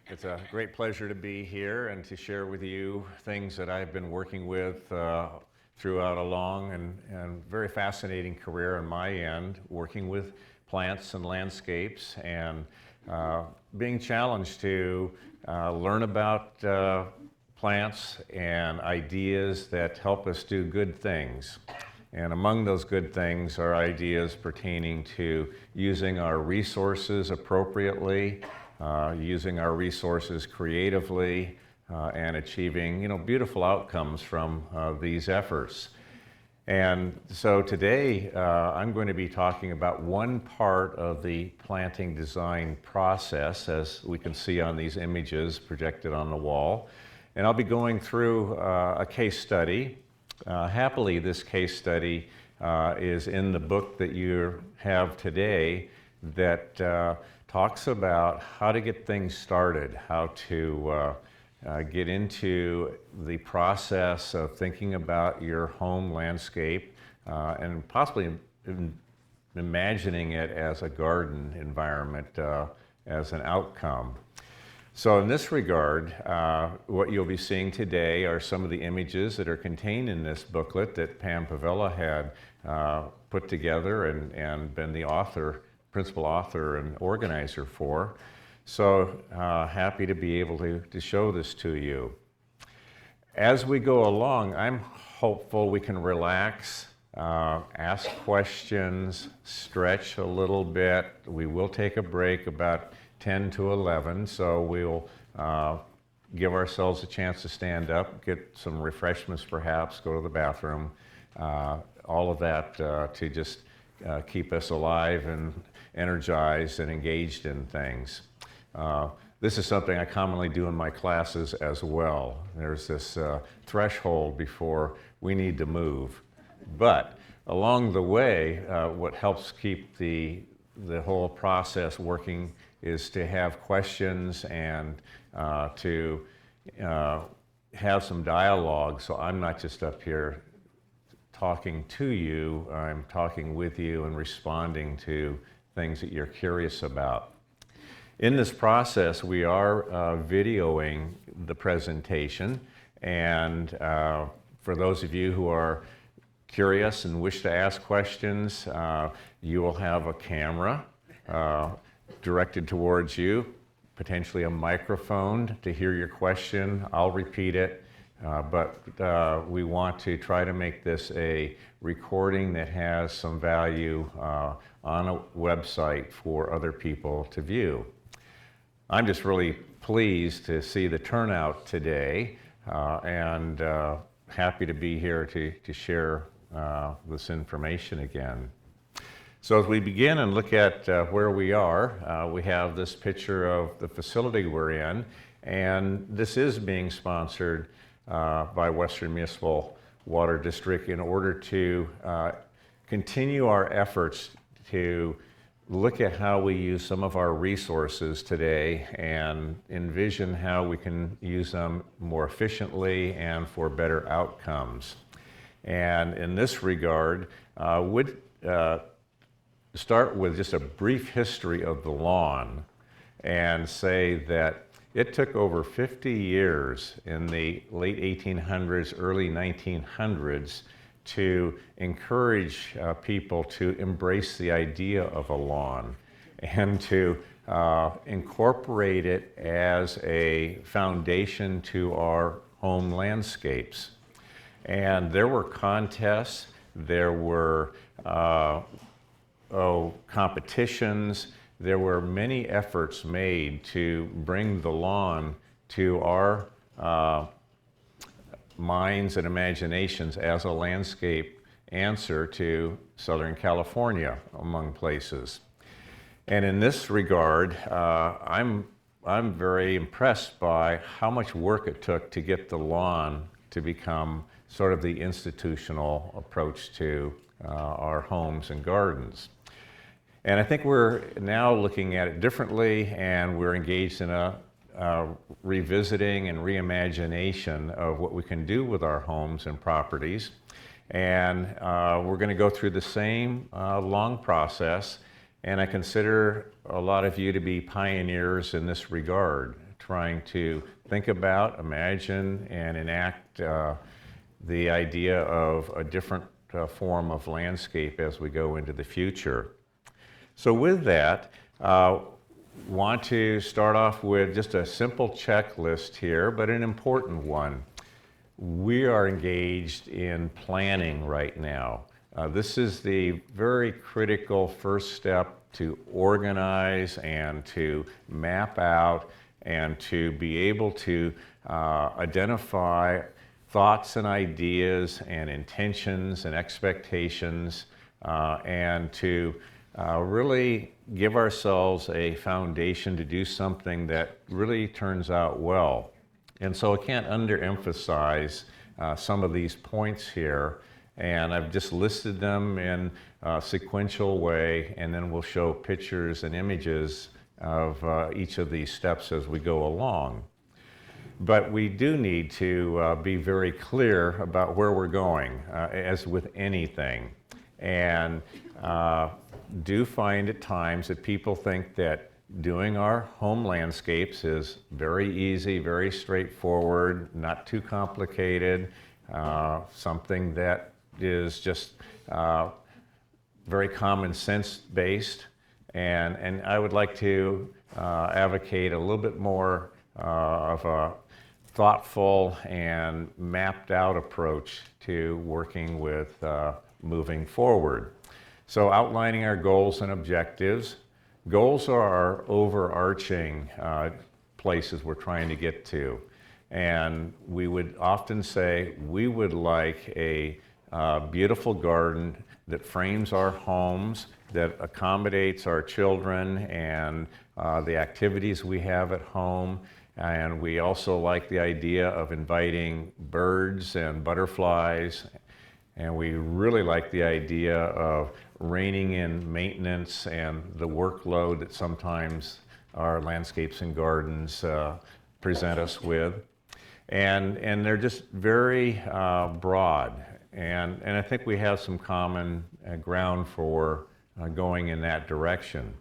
It's a great pleasure to be here and to share with you things that I've been working with throughout a long and very fascinating career on my end, working with plants and landscapes and being challenged to learn about plants and ideas that help us do good things. And among those good things are ideas pertaining to using our resources appropriately, using our resources creatively, and achieving, beautiful outcomes from these efforts. And so today I'm going to be talking about one part of the planting design process, as we can see on these images projected on the wall. And I'll be going through a case study. Happily, this case study is in the book that you have today that talks about how to get things started, how to get into the process of thinking about your home landscape and possibly imagining it as a garden environment as an outcome. So in this regard, what you'll be seeing today are some of the images that are contained in this booklet that Pam Pavella had put together and been the principal author and organizer for. So happy to be able to show this to you. As we go along, I'm hopeful we can relax, ask questions, stretch a little bit. We will take a break about 10 to 11, so we'll give ourselves a chance to stand up, get some refreshments perhaps, go to the bathroom, all of that to just keep us alive and energized and engaged in things. This is something I commonly do in my classes as well. There's this threshold before we need to move. But along the way, what helps keep the whole process working is to have questions and to have some dialogue. So I'm not just up here talking to you, I'm talking with you and responding to things that you're curious about. In this process, we are videoing the presentation, and for those of you who are curious and wish to ask questions, you will have a camera directed towards you, potentially a microphone to hear your question. I'll repeat it, but we want to try to make this a recording that has some value on a website for other people to view. I'm just really pleased to see the turnout today and happy to be here to share this information again. So as we begin and look at where we are, we have this picture of the facility we're in, and this is being sponsored by Western Municipal Water District in order to continue our efforts to look at how we use some of our resources today and envision how we can use them more efficiently and for better outcomes. And in this regard, would start with just a brief history of the lawn and say that it took over 50 years in the late 1800s, early 1900s to encourage people to embrace the idea of a lawn and to incorporate it as a foundation to our home landscapes. And there were contests, there were competitions, there were many efforts made to bring the lawn to our minds and imaginations as a landscape answer to Southern California, among places. And in this regard, I'm very impressed by how much work it took to get the lawn to become sort of the institutional approach to our homes and gardens. And I think we're now looking at it differently, and we're engaged in a revisiting and reimagination of what we can do with our homes and properties. And we're going to go through the same long process, and I consider a lot of you to be pioneers in this regard, trying to think about, imagine, and enact the idea of a different form of landscape as we go into the future. So with that, want to start off with just a simple checklist here, but an important one. We are engaged in planning right now. This is the very critical first step to organize and to map out and to be able to identify thoughts and ideas and intentions and expectations and to really give ourselves a foundation to do something that really turns out well. And so I can't underemphasize some of these points here, and I've just listed them in a sequential way, and then we'll show pictures and images of each of these steps as we go along. But we do need to be very clear about where we're going, as with anything. And do find at times that people think that doing our home landscapes is very easy, very straightforward, not too complicated, something that is just very common sense based. And I would like to advocate a little bit more of a thoughtful and mapped out approach to working with moving forward. So outlining our goals and objectives. Goals are our overarching places we're trying to get to. And we would often say we would like a beautiful garden that frames our homes, that accommodates our children and the activities we have at home. And we also like the idea of inviting birds and butterflies. And we really like the idea of reining in maintenance and the workload that sometimes our landscapes and gardens present us with. And they're just very broad. And I think we have some common ground for going in that direction.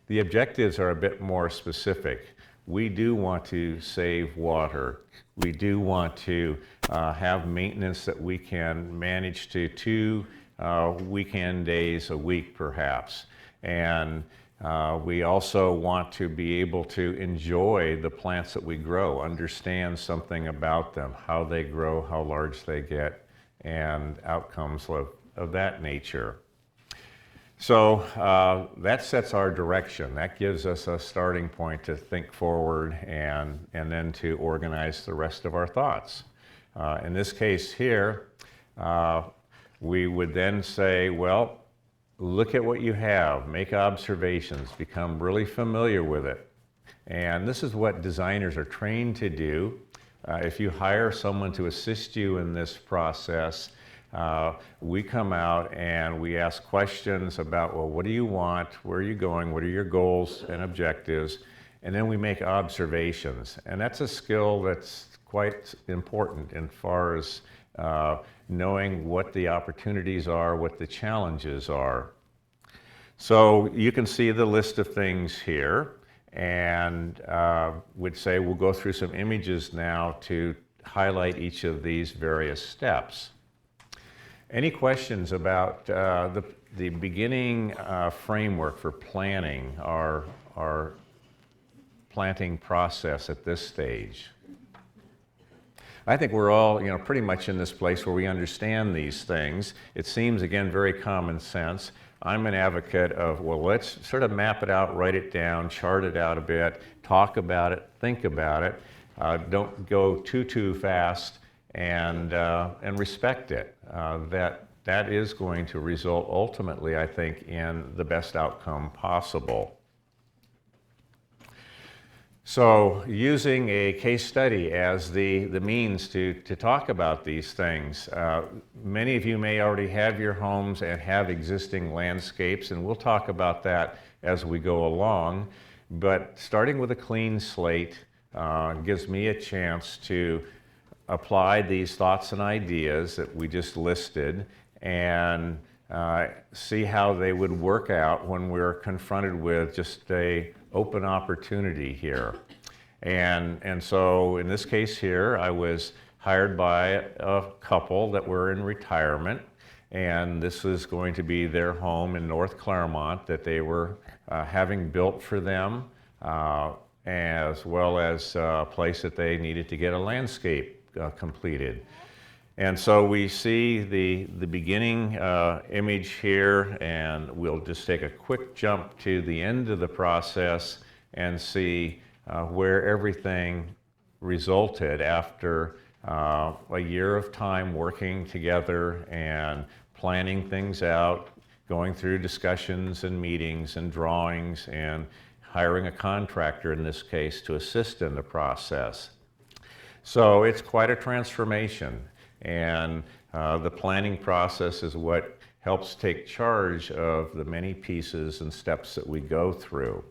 The objectives are a bit more specific. We do want to save water. We do want to have maintenance that we can manage to 2 weekend days a week perhaps. And we also want to be able to enjoy the plants that we grow, understand something about them, how they grow, how large they get, and outcomes of that nature. So that sets our direction. That gives us a starting point to think forward and then to organize the rest of our thoughts. In this case here, we would then say, well, look at what you have, make observations, become really familiar with it. And this is what designers are trained to do. If you hire someone to assist you in this process, we come out and we ask questions about, well, what do you want? Where are you going? What are your goals and objectives? And then we make observations. And that's a skill that's quite important as far as knowing what the opportunities are, what the challenges are. So you can see the list of things here, and would say we'll go through some images now to highlight each of these various steps. Any questions about the beginning framework for planning our planting process at this stage? I think we're all, pretty much in this place where we understand these things. It seems, again, very common sense. I'm an advocate of, well, let's sort of map it out, write it down, chart it out a bit, talk about it, think about it. Don't go too fast, and respect it. That is going to result ultimately, I think, in the best outcome possible. So using a case study as the means to talk about these things. Many of you may already have your homes and have existing landscapes, and we'll talk about that as we go along. But starting with a clean slate gives me a chance to apply these thoughts and ideas that we just listed and see how they would work out when we're confronted with just an open opportunity here. And so in this case here, I was hired by a couple that were in retirement, and this was going to be their home in North Claremont that they were having built for them, as well as a place that they needed to get a landscape completed. And so we see the beginning image here, and we'll just take a quick jump to the end of the process and see where everything resulted after a year of time working together and planning things out, going through discussions and meetings and drawings, and hiring a contractor in this case to assist in the process. So it's quite a transformation, and the planning process is what helps take charge of the many pieces and steps that we go through.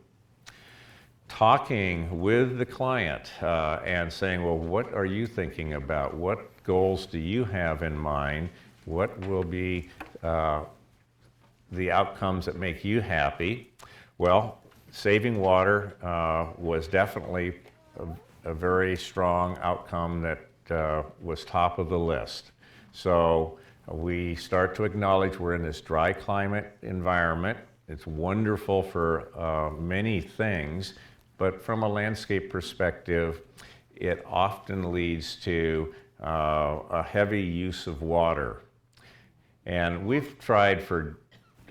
Talking with the client and saying, well, what are you thinking about? What goals do you have in mind? What will be the outcomes that make you happy? Well, saving water was definitely a very strong outcome that was top of the list. So we start to acknowledge we're in this dry climate environment. It's wonderful for many things, but from a landscape perspective, it often leads to a heavy use of water. And we've tried for,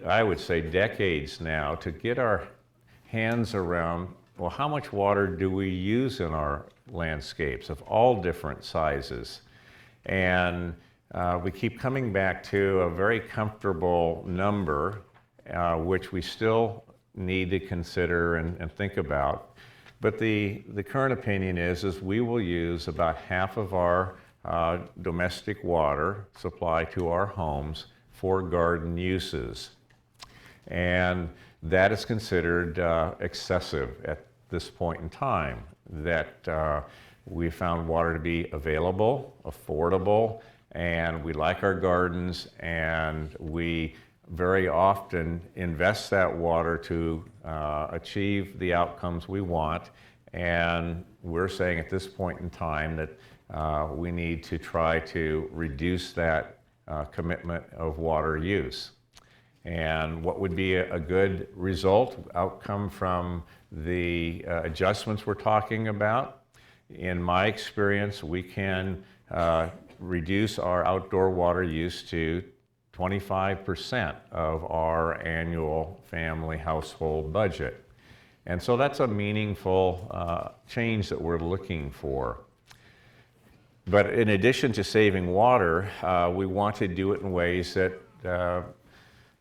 I would say, decades now to get our hands around, well, how much water do we use in our landscapes of all different sizes? And we keep coming back to a very comfortable number, which we still need to consider and think about. But the current opinion is we will use about half of our domestic water supply to our homes for garden uses. And that is considered excessive at this point in time, that we found water to be available, affordable, and we like our gardens, and we very often invest that water to achieve the outcomes we want. And we're saying at this point in time that we need to try to reduce that commitment of water use. And what would be a good outcome from the adjustments we're talking about? In my experience, we can reduce our outdoor water use to 25% of our annual family household budget. And so that's a meaningful change that we're looking for. But in addition to saving water, we want to do it in ways that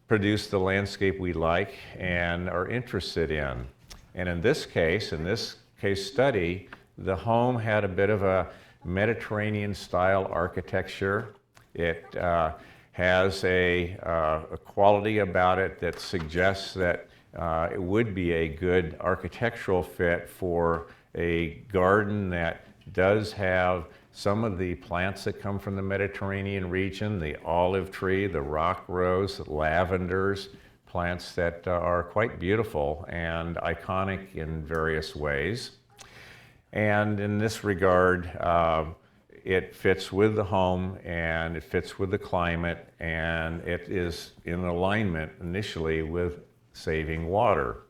produce the landscape we like and are interested in. And in this case study, the home had a bit of a Mediterranean style architecture. It has a quality about it that suggests that it would be a good architectural fit for a garden that does have some of the plants that come from the Mediterranean region, the olive tree, the rock rose, lavenders, plants that are quite beautiful and iconic in various ways. And in this regard, it fits with the home, and it fits with the climate, and it is in alignment initially with saving water.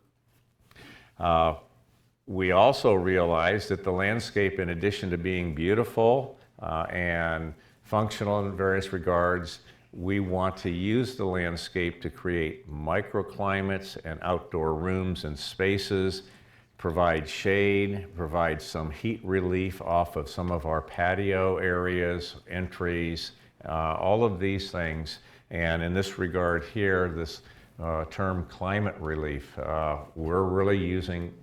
We also realize that the landscape, in addition to being beautiful and functional in various regards, we want to use the landscape to create microclimates and outdoor rooms and spaces, provide shade, provide some heat relief off of some of our patio areas, entries, all of these things. And in this regard here, this term climate relief, we're really using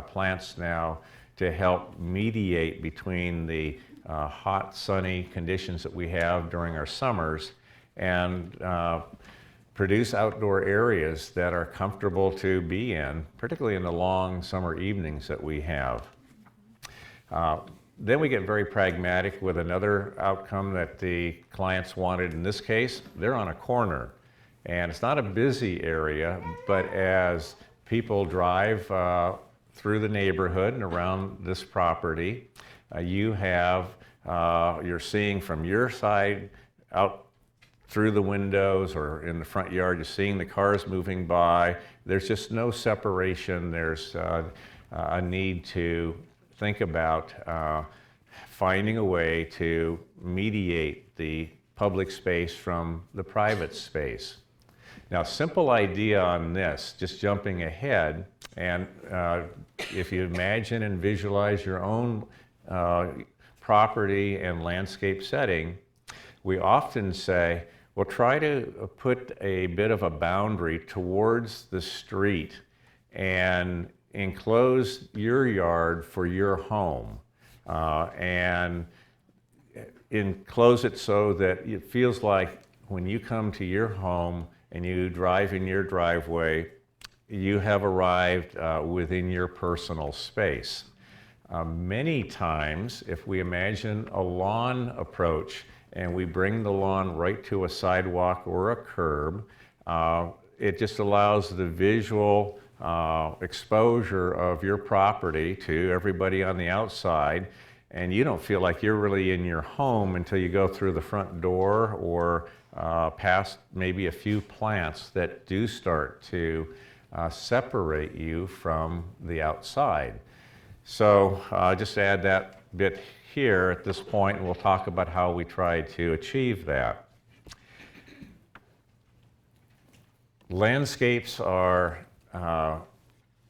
plants now to help mediate between the hot, sunny conditions that we have during our summers and produce outdoor areas that are comfortable to be in, particularly in the long summer evenings that we have. Then we get very pragmatic with another outcome that the clients wanted. In this case, they're on a corner, and it's not a busy area, but as people drive through the neighborhood and around this property, you have, you're seeing from your side out through the windows or in the front yard, you're seeing the cars moving by. There's just no separation. There's a need to think about finding a way to mediate the public space from the private space. Now, simple idea on this, just jumping ahead, and if you imagine and visualize your own property and landscape setting, we often say, well, try to put a bit of a boundary towards the street and enclose your yard for your home, and enclose it so that it feels like when you come to your home and you drive in your driveway, you have arrived within your personal space. Many times, if we imagine a lawn approach and we bring the lawn right to a sidewalk or a curb, it just allows the visual exposure of your property to everybody on the outside, and you don't feel like you're really in your home until you go through the front door or past maybe a few plants that do start to separate you from the outside. So just add that bit here at this point, and we'll talk about how we try to achieve that. Landscapes are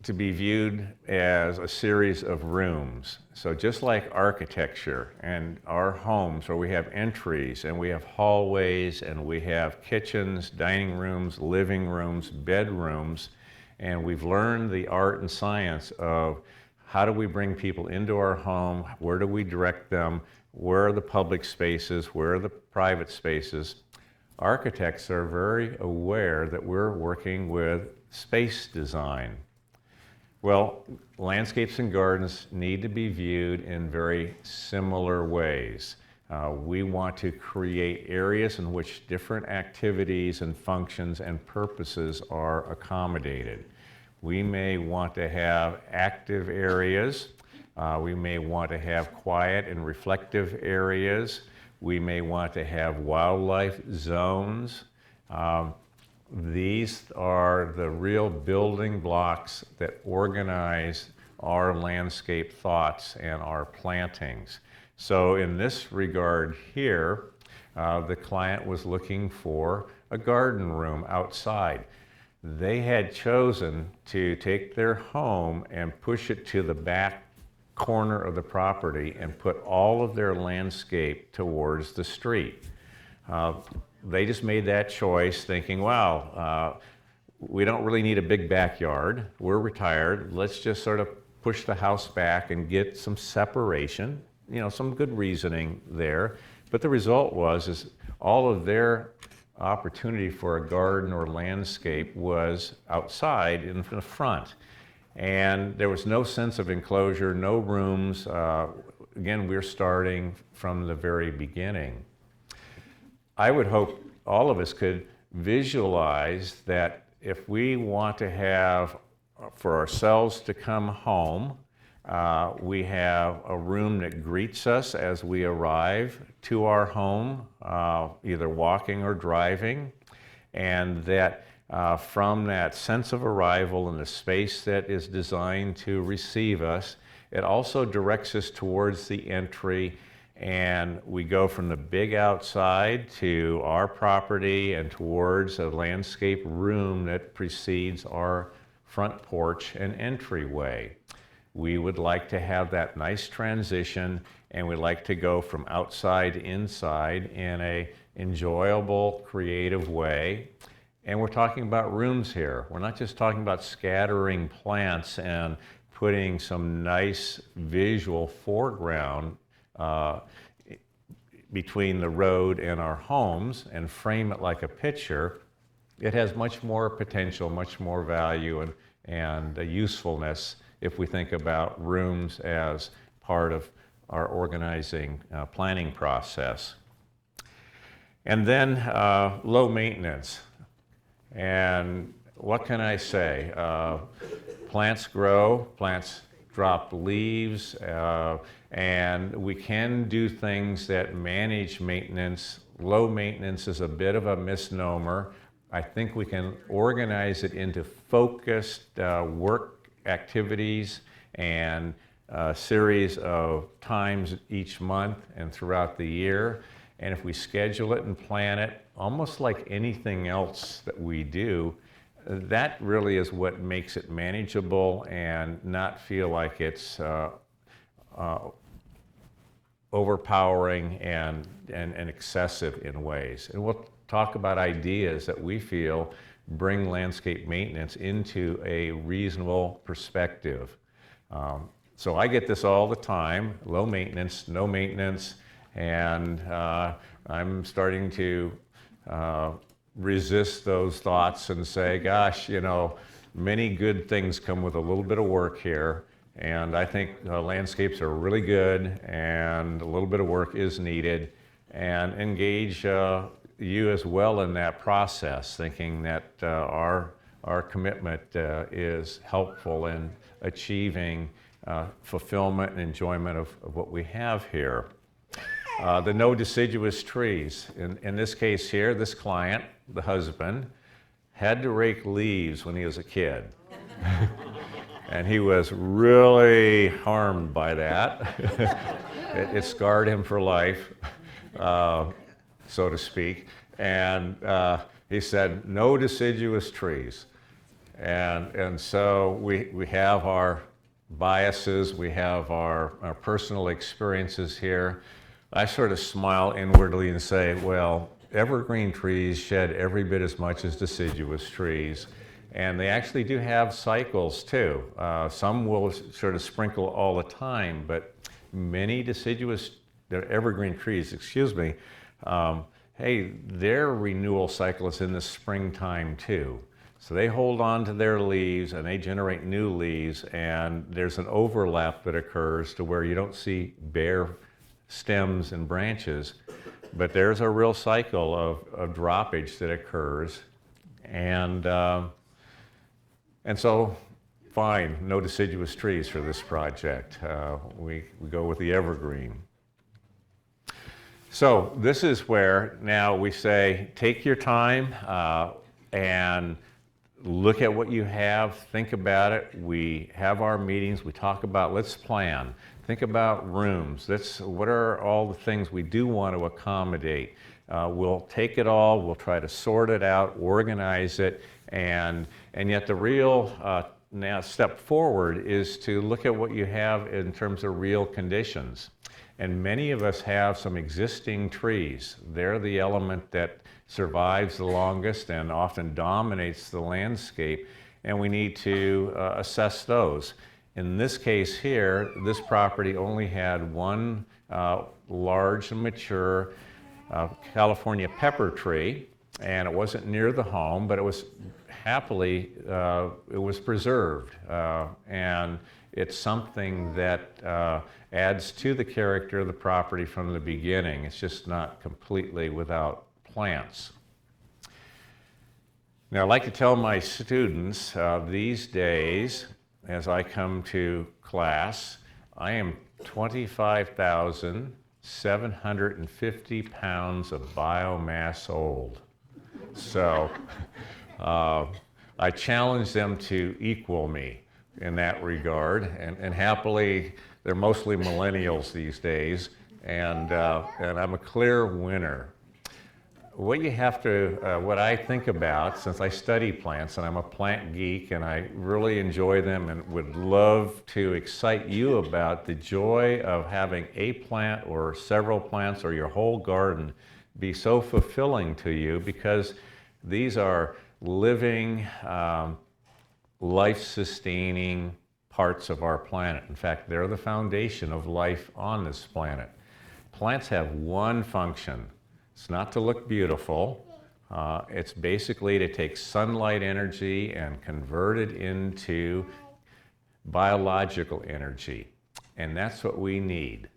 to be viewed as a series of rooms. So just like architecture and our homes, where we have entries and we have hallways and we have kitchens, dining rooms, living rooms, bedrooms, and we've learned the art and science of how do we bring people into our home, where do we direct them, where are the public spaces, where are the private spaces. Architects are very aware that we're working with space design. Well, landscapes and gardens need to be viewed in very similar ways. We want to create areas in which different activities and functions and purposes are accommodated. We may want to have active areas. We may want to have quiet and reflective areas. We may want to have wildlife zones. These are the real building blocks that organize our landscape thoughts and our plantings. So in this regard here, the client was looking for a garden room outside. They had chosen to take their home and push it to the back corner of the property and put all of their landscape towards the street. They just made that choice thinking, wow, we don't really need a big backyard. We're retired. Let's just sort of push the house back and get some separation, some good reasoning there. But the result is all of their opportunity for a garden or landscape was outside in the front. And there was no sense of enclosure, no rooms. Again, we're starting from the very beginning. I would hope all of us could visualize that if we want to have, for ourselves to come home, we have a room that greets us as we arrive to our home, either walking or driving, and that from that sense of arrival and the space that is designed to receive us, it also directs us towards the entry, and we go from the big outside to our property and towards a landscape room that precedes our front porch and entryway. We would like to have that nice transition, and we'd like to go from outside to inside in an enjoyable, creative way. And we're talking about rooms here. We're not just talking about scattering plants and putting some nice visual foreground between the road and our homes and frame it like a picture. It has much more potential, much more value and usefulness if we think about rooms as part of our organizing planning process. And then low maintenance. And what can I say? Plants grow, plants drop leaves, and we can do things that manage maintenance. Low maintenance is a bit of a misnomer. I think we can organize it into focused work activities and a series of times each month and throughout the year. And if we schedule it and plan it, almost like anything else that we do, that really is what makes it manageable and not feel like it's overpowering and excessive in ways. And we'll talk about ideas that we feel bring landscape maintenance into a reasonable perspective. So I get this all the time: low maintenance, no maintenance, and I'm starting to resist those thoughts and say, gosh, you know, many good things come with a little bit of work here, and I think landscapes are really good and a little bit of work is needed, and engage you as well in that process, thinking that our commitment is helpful in achieving fulfillment and enjoyment of what we have here. The no deciduous trees. In this case here, this client, the husband, had to rake leaves when he was a kid. And he was really harmed by that. It scarred him for life, so to speak. And he said, no deciduous trees. And so we have our biases, we have our personal experiences here. I sort of smile inwardly and say, well, evergreen trees shed every bit as much as deciduous trees. And they actually do have cycles too. Some will sort of sprinkle all the time, but many evergreen trees, hey, their renewal cycle is in the springtime too. So they hold on to their leaves and they generate new leaves, and there's an overlap that occurs to where you don't see bare stems and branches, but there's a real cycle of droppage that occurs. And so, fine, no deciduous trees for this project. We go with the evergreen. So this is where now we say, take your time and look at what you have, think about it. We have our meetings, we talk about, let's plan. Think about rooms. What are all the things we do want to accommodate? We'll take it all, we'll try to sort it out, organize it, and yet the real now step forward is to look at what you have in terms of real conditions. And many of us have some existing trees. They're the element that survives the longest and often dominates the landscape, and we need to assess those. In this case here, this property only had one large and mature California pepper tree, and it wasn't near the home, but it was happily, it was preserved. And it's something that adds to the character of the property from the beginning. It's just not completely without plants. Now, I like to tell my students these days, as I come to class, I am 25,750 pounds of biomass old. So I challenge them to equal me in that regard, and happily, they're mostly millennials these days, and I'm a clear winner. What you have to, what I think about, since I study plants and I'm a plant geek and I really enjoy them and would love to excite you about the joy of having a plant or several plants or your whole garden be so fulfilling to you, because these are living, life-sustaining parts of our planet. In fact, they're the foundation of life on this planet. Plants have one function. It's not to look beautiful. It's basically to take sunlight energy and convert it into biological energy. And that's what we need.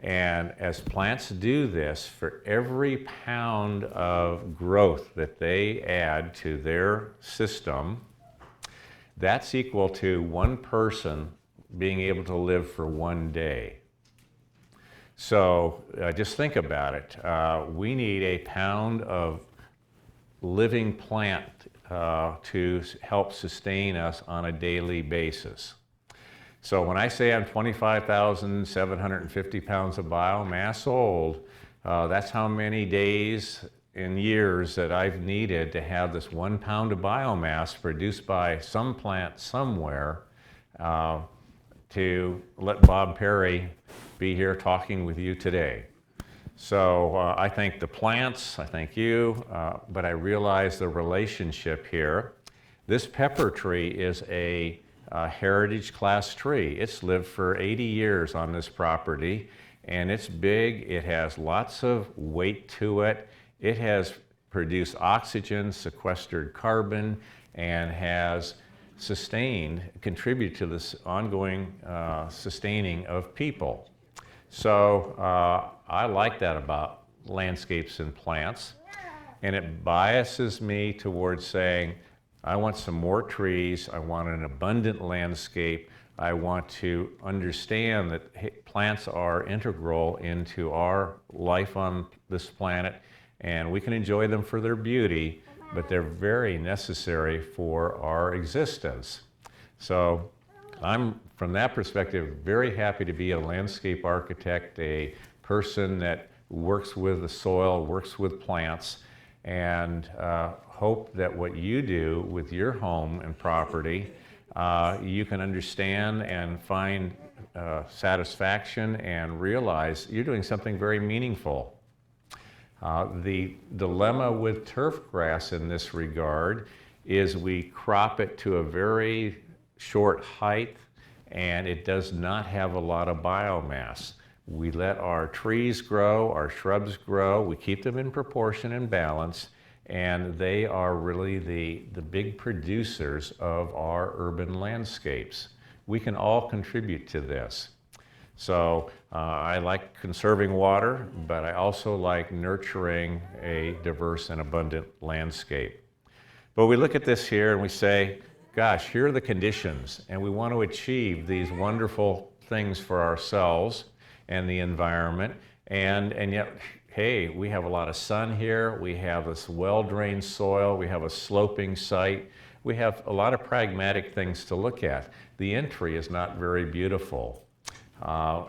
And as plants do this, for every pound of growth that they add to their system, that's equal to one person being able to live for one day. So just think about it. We need a pound of living plant to help sustain us on a daily basis. So when I say I'm 25,750 pounds of biomass old, that's how many days and years that I've needed to have this 1 pound of biomass produced by some plant somewhere to let Bob Perry be here talking with you today. So I thank the plants, I thank you, but I realize the relationship here. This pepper tree is a heritage class tree. It's lived for 80 years on this property, and it's big. It has lots of weight to it. It has produced oxygen, sequestered carbon, and has contributed to this ongoing sustaining of people. So I like that about landscapes and plants, and it biases me towards saying, I want some more trees, I want an abundant landscape, I want to understand that plants are integral into our life on this planet, and we can enjoy them for their beauty, but they're very necessary for our existence. So I'm, from that perspective, very happy to be a landscape architect, a person that works with the soil, works with plants, and hope that what you do with your home and property, you can understand and find satisfaction and realize you're doing something very meaningful. The dilemma with turf grass in this regard is we crop it to a very short height, and it does not have a lot of biomass. We let our trees grow, our shrubs grow, we keep them in proportion and balance, and they are really the big producers of our urban landscapes. We can all contribute to this. So I like conserving water, but I also like nurturing a diverse and abundant landscape. But we look at this here and we say, gosh, here are the conditions, and we want to achieve these wonderful things for ourselves and the environment, and yet, hey, we have a lot of sun here, we have this well-drained soil, we have a sloping site, we have a lot of pragmatic things to look at. The entry is not very beautiful.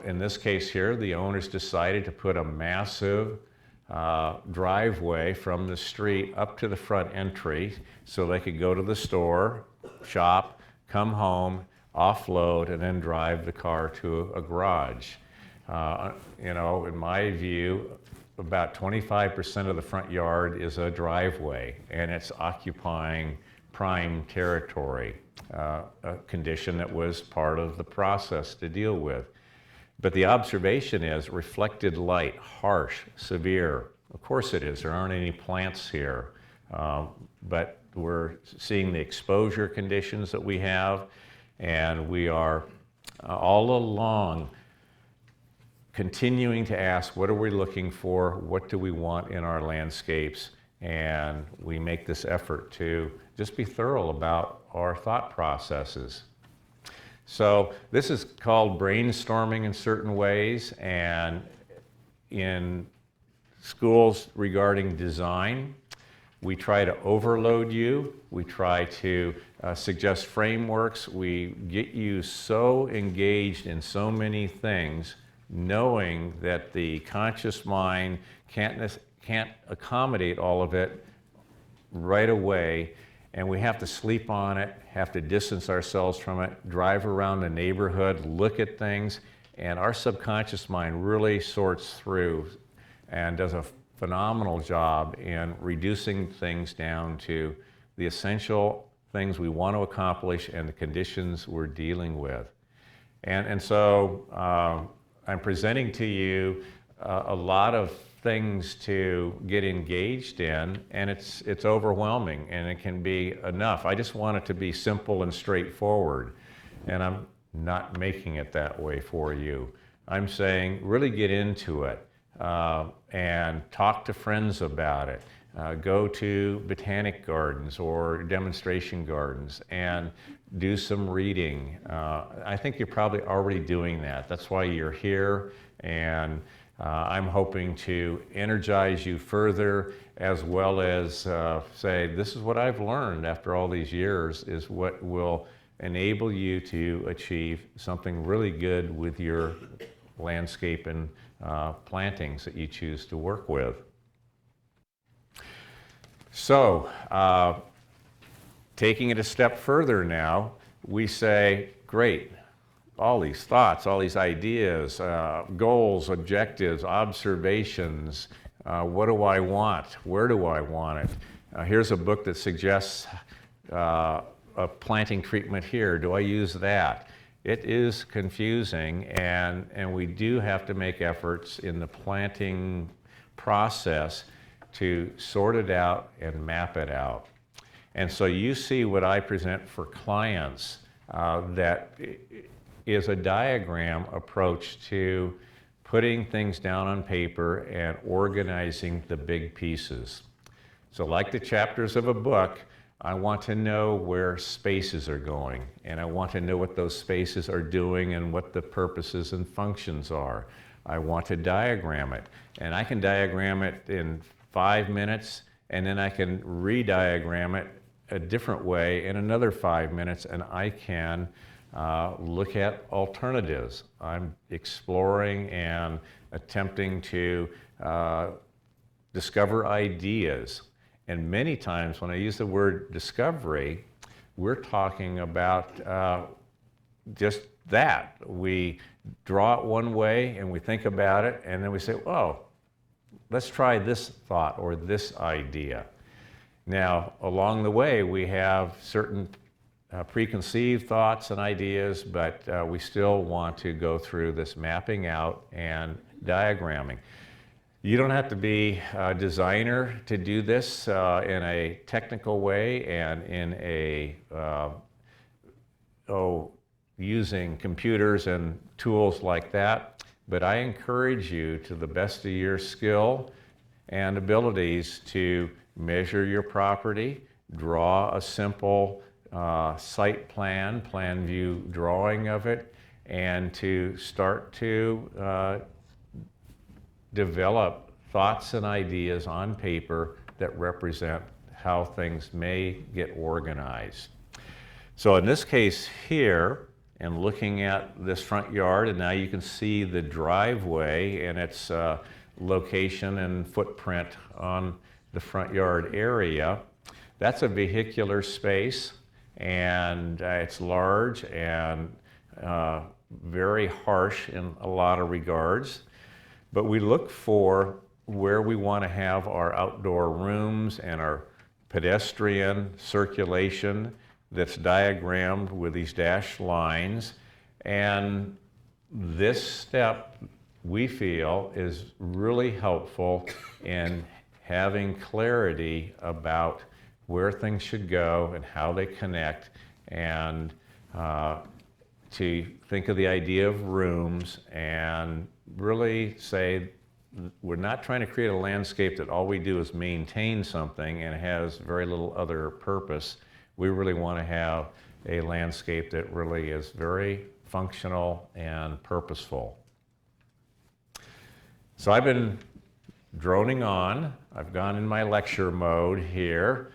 In this case here, the owners decided to put a massive driveway from the street up to the front entry so they could go to the store, shop, come home, offload, and then drive the car to a garage. You know, in my view, about 25% of the front yard is a driveway, and it's occupying prime territory, a condition that was part of the process to deal with. But the observation is reflected light, harsh, severe. Of course it is, there aren't any plants here, but we're seeing the exposure conditions that we have, and we are all along continuing to ask, what are we looking for? What do we want in our landscapes? And we make this effort to just be thorough about our thought processes. So this is called brainstorming in certain ways, and in schools regarding design, we try to overload you, we try to suggest frameworks, we get you so engaged in so many things, knowing that the conscious mind can't accommodate all of it right away, and we have to sleep on it, have to distance ourselves from it, drive around the neighborhood, look at things, and our subconscious mind really sorts through and does a phenomenal job in reducing things down to the essential things we want to accomplish and the conditions we're dealing with. And so I'm presenting to you a lot of things to get engaged in, and it's overwhelming, and it can be enough. I just want it to be simple and straightforward, and I'm not making it that way for you. I'm saying really get into it and talk to friends about it. Go to botanic gardens or demonstration gardens and do some reading. I think you're probably already doing that. That's why you're here, and I'm hoping to energize you further, as well as say, this is what I've learned after all these years, is what will enable you to achieve something really good with your landscape and plantings that you choose to work with. So, taking it a step further now, we say, great, all these thoughts, all these ideas, goals, objectives, observations, what do I want? Where do I want it? Here's a book that suggests a planting treatment here. Do I use that? It is confusing, and we do have to make efforts in the planting process to sort it out and map it out. And so you see what I present for clients that is a diagram approach to putting things down on paper and organizing the big pieces. So like the chapters of a book, I want to know where spaces are going, and I want to know what those spaces are doing and what the purposes and functions are. I want to diagram it, and I can diagram it in 5 minutes, and then I can re-diagram it a different way in another 5 minutes, and I can look at alternatives. I'm exploring and attempting to discover ideas. And many times when I use the word discovery, we're talking about just that. We draw it one way and we think about it, and then we say, oh, let's try this thought or this idea. Now, along the way, we have certain preconceived thoughts and ideas, but we still want to go through this mapping out and diagramming. You don't have to be a designer to do this in a technical way and in a using computers and tools like that, but I encourage you to the best of your skill and abilities to measure your property, draw a simple site plan view drawing of it, and to start to develop thoughts and ideas on paper that represent how things may get organized. So in this case here, and looking at this front yard, and now you can see the driveway and its location and footprint on the front yard area. That's a vehicular space, and it's large and very harsh in a lot of regards. But we look for where we want to have our outdoor rooms and our pedestrian circulation that's diagrammed with these dashed lines. And this step, we feel, is really helpful in having clarity about where things should go and how they connect, and to think of the idea of rooms and really say, we're not trying to create a landscape that all we do is maintain something and has very little other purpose. We really want to have a landscape that really is very functional and purposeful. So I've been droning on. I've gone in my lecture mode here.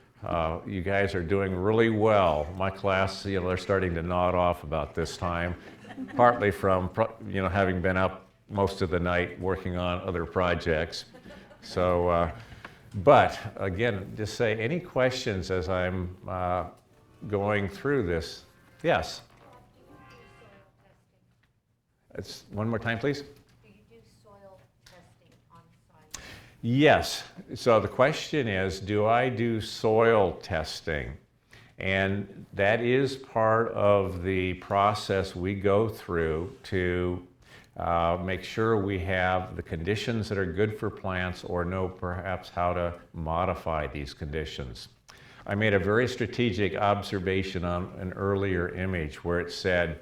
You guys are doing really well. My class, they're starting to nod off about this time, partly from, having been up most of the night working on other projects. So, but again, just say any questions as I'm going through this. Yes? It's one more time, please. Do you do soil testing on site? Yes. So the question is, do I do soil testing? And that is part of the process we go through to make sure we have the conditions that are good for plants, or know perhaps how to modify these conditions. I made a very strategic observation on an earlier image where it said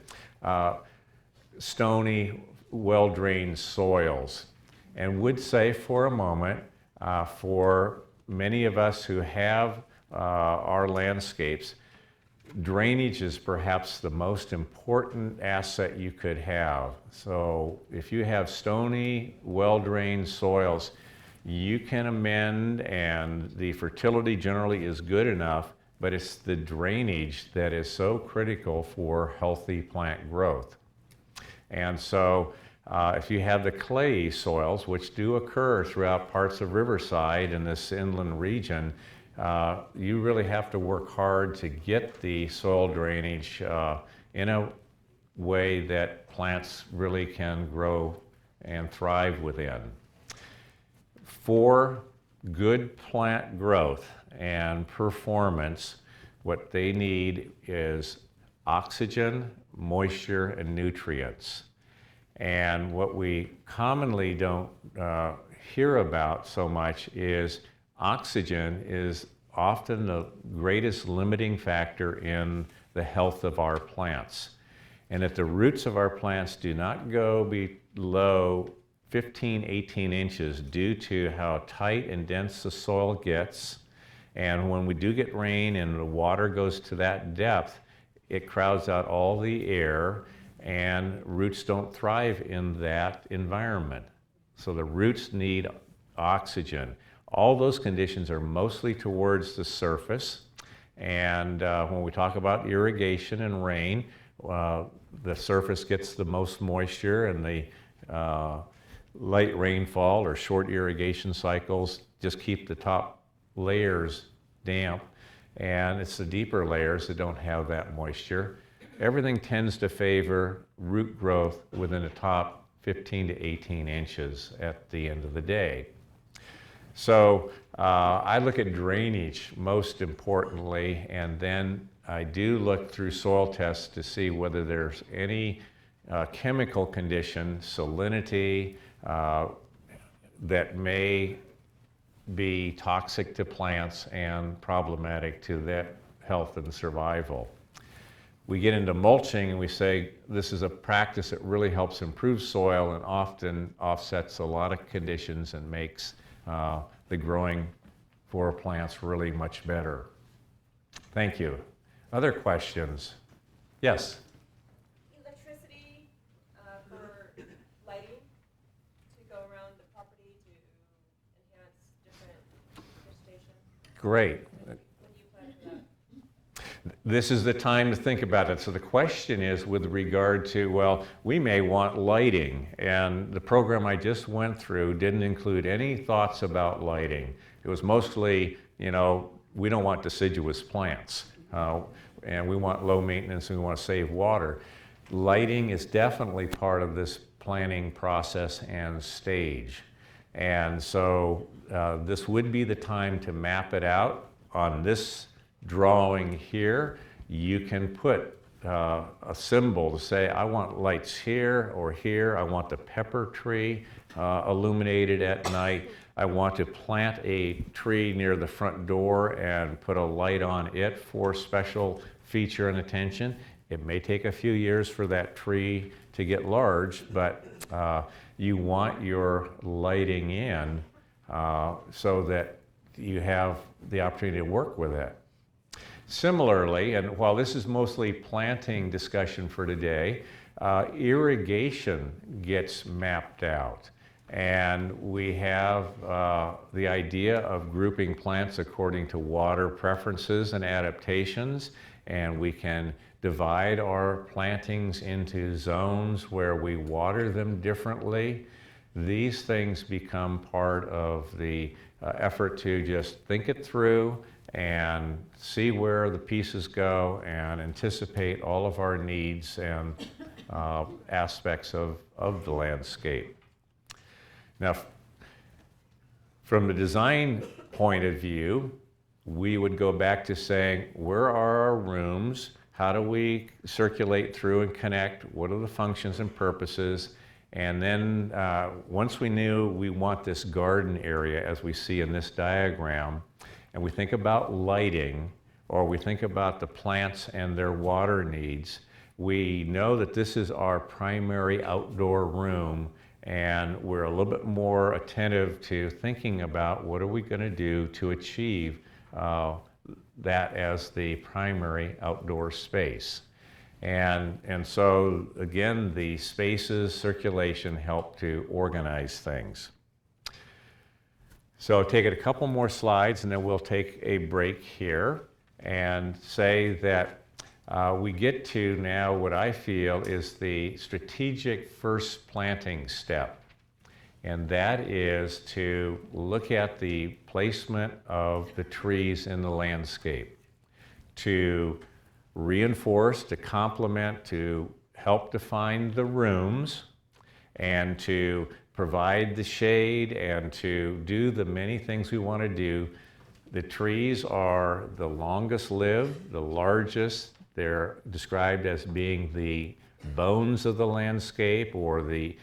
Stony well-drained soils. And would say for a moment, for many of us who have our landscapes, drainage is perhaps the most important asset you could have. So if you have stony, well-drained soils, you can amend, and the fertility generally is good enough, but it's the drainage that is so critical for healthy plant growth. And so if you have the clayey soils, which do occur throughout parts of Riverside in this inland region, you really have to work hard to get the soil drainage in a way that plants really can grow and thrive within. For good plant growth and performance, what they need is oxygen, moisture, and nutrients. And what we commonly don't hear about so much is oxygen is often the greatest limiting factor in the health of our plants. And if the roots of our plants do not go below 15, 18 inches due to how tight and dense the soil gets, and when we do get rain and the water goes to that depth, it crowds out all the air, and roots don't thrive in that environment. So the roots need oxygen. All those conditions are mostly towards the surface. And when we talk about irrigation and rain, the surface gets the most moisture, and the light rainfall or short irrigation cycles just keep the top layers damp, and it's the deeper layers that don't have that moisture. Everything tends to favor root growth within the top 15 to 18 inches at the end of the day. So I look at drainage most importantly, and then I do look through soil tests to see whether there's any chemical condition, salinity, that may be toxic to plants and problematic to their health and survival. We get into mulching and we say this is a practice that really helps improve soil and often offsets a lot of conditions and makes the growing for plants really much better. Thank you. Other questions? Yes? Electricity for lighting to go around the property to enhance different vegetation. Great. When do you plan for that? This is the time to think about it. So the question is with regard to, well, we may want lighting, and the program I just went through didn't include any thoughts about lighting. It was mostly, we don't want deciduous plants, and we want low maintenance, and we want to save water. Lighting is definitely part of this planning process and stage. And so this would be the time to map it out. On this drawing here, you can put a symbol to say, I want lights here or here. I want the pepper tree illuminated at night. I want to plant a tree near the front door and put a light on it for special feature and attention. It may take a few years for that tree to get large, but you want your lighting in so that you have the opportunity to work with it. Similarly, and while this is mostly planting discussion for today, irrigation gets mapped out. And we have the idea of grouping plants according to water preferences and adaptations, and we can divide our plantings into zones where we water them differently. These things become part of the effort to just think it through and see where the pieces go and anticipate all of our needs and aspects of the landscape. Now, from the design point of view, we would go back to saying, where are our rooms? How do we circulate through and connect? What are the functions and purposes? And then once we knew we want this garden area, as we see in this diagram, and we think about lighting, or we think about the plants and their water needs, we know that this is our primary outdoor room, and we're a little bit more attentive to thinking about what are we going to do to achieve that as the primary outdoor space. And so again, the spaces, circulation help to organize things. So take it a couple more slides and then we'll take a break here and say that we get to now what I feel is the strategic first planting step. And that is to look at the placement of the trees in the landscape, to reinforce, to complement, to help define the rooms, and to provide the shade, and to do the many things we want to do. The trees are the longest lived, the largest. They're described as being the bones of the landscape, or the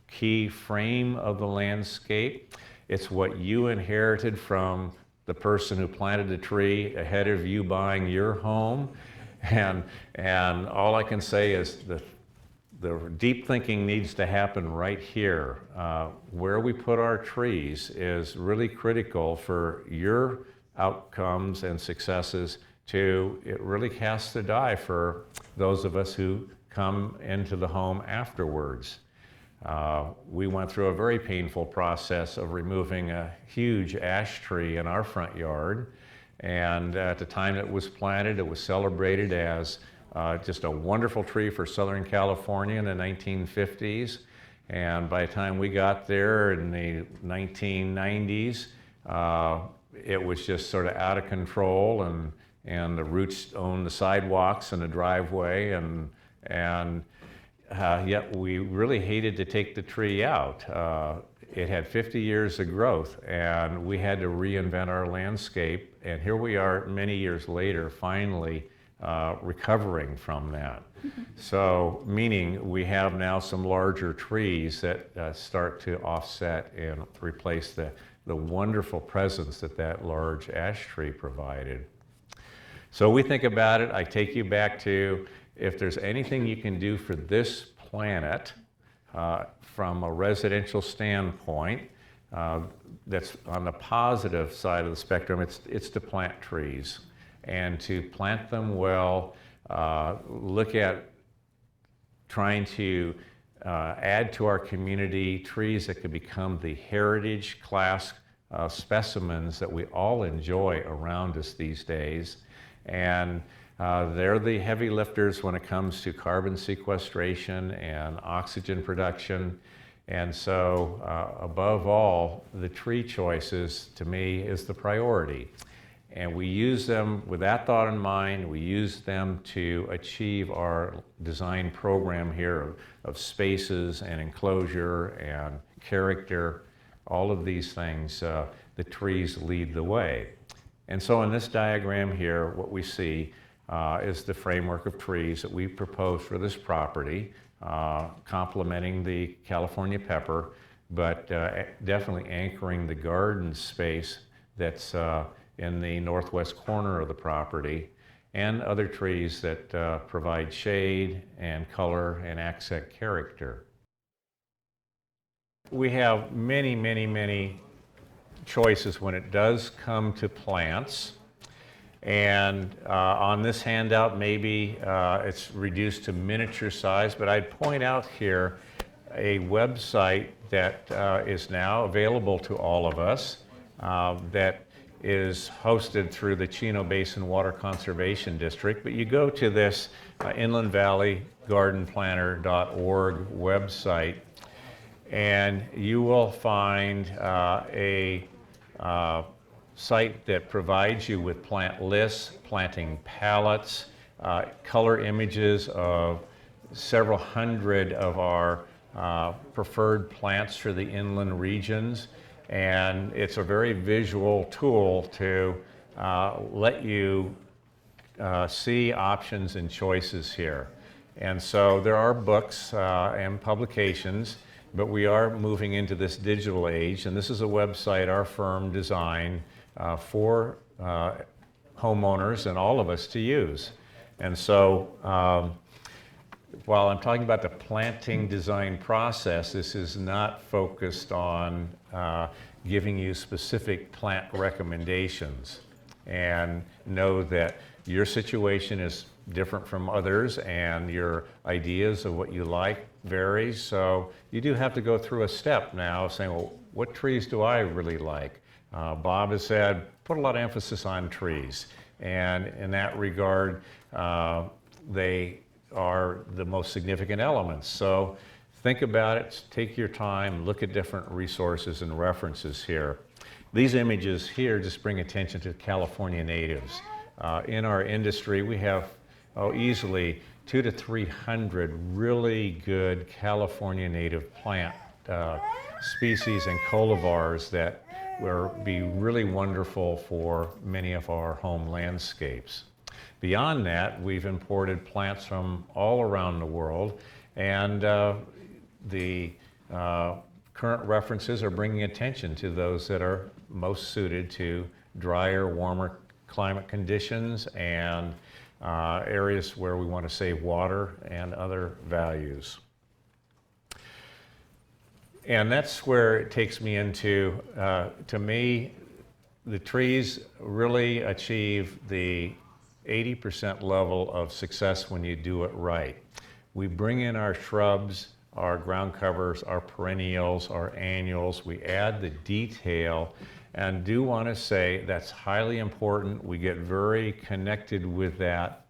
key frame of the landscape. It's what you inherited from the person who planted the tree ahead of you buying your home. And all I can say is the deep thinking needs to happen right here. Where we put our trees is really critical for your outcomes and successes. It really casts the die for those of us who come into the home afterwards. We went through a very painful process of removing a huge ash tree in our front yard. And at the time it was planted, it was celebrated as just a wonderful tree for Southern California in the 1950s. And by the time we got there in the 1990s, it was just sort of out of control, and the roots owned the sidewalks and the driveway, and yet we really hated to take the tree out. It had 50 years of growth, and we had to reinvent our landscape. And here we are many years later, finally recovering from that. So, meaning we have now some larger trees that start to offset and replace the wonderful presence that large ash tree provided. So we think about it. I take you back to, if there's anything you can do for this planet from a residential standpoint, that's on the positive side of the spectrum, it's to plant trees, and to plant them well. Look at trying to add to our community trees that could become the heritage class specimens that we all enjoy around us these days. And they're the heavy lifters when it comes to carbon sequestration and oxygen production. And so, above all, the tree choices, to me, is the priority. And we use them with that thought in mind. We use them to achieve our design program here of spaces and enclosure and character. All of these things, the trees lead the way. And so in this diagram here, what we see is the framework of trees that we propose for this property, complementing the California pepper, but definitely anchoring the garden space that's in the northwest corner of the property, and other trees that provide shade and color and accent character. We have many, many, many choices when it does come to plants. And on this handout, maybe it's reduced to miniature size, but I'd point out here a website that is now available to all of us that is hosted through the Chino Basin Water Conservation District. But you go to this inlandvalleygardenplanner.org website, and you will find a site that provides you with plant lists, planting palettes, color images of several hundred of our preferred plants for the inland regions. And it's a very visual tool to let you see options and choices here. And so there are books and publications, but we are moving into this digital age, and this is a website our firm designed for homeowners and all of us to use. And so while I'm talking about the planting design process, this is not focused on giving you specific plant recommendations. And know that your situation is different from others and your ideas of what you like varies. So you do have to go through a step now saying, well, what trees do I really like? Bob has said, put a lot of emphasis on trees. And in that regard, they are the most significant elements. So think about it, take your time, look at different resources and references here. These images here just bring attention to California natives. In our industry, we have easily 200 to 300 really good California native plant species and cultivars that will be really wonderful for many of our home landscapes. Beyond that, we've imported plants from all around the world, and the current references are bringing attention to those that are most suited to drier, warmer climate conditions and areas where we want to save water and other values. And that's where it takes me into, to me, the trees really achieve the 80% level of success when you do it right. We bring in our shrubs, our ground covers, our perennials, our annuals. We add the detail, and do want to say that's highly important. We get very connected with that.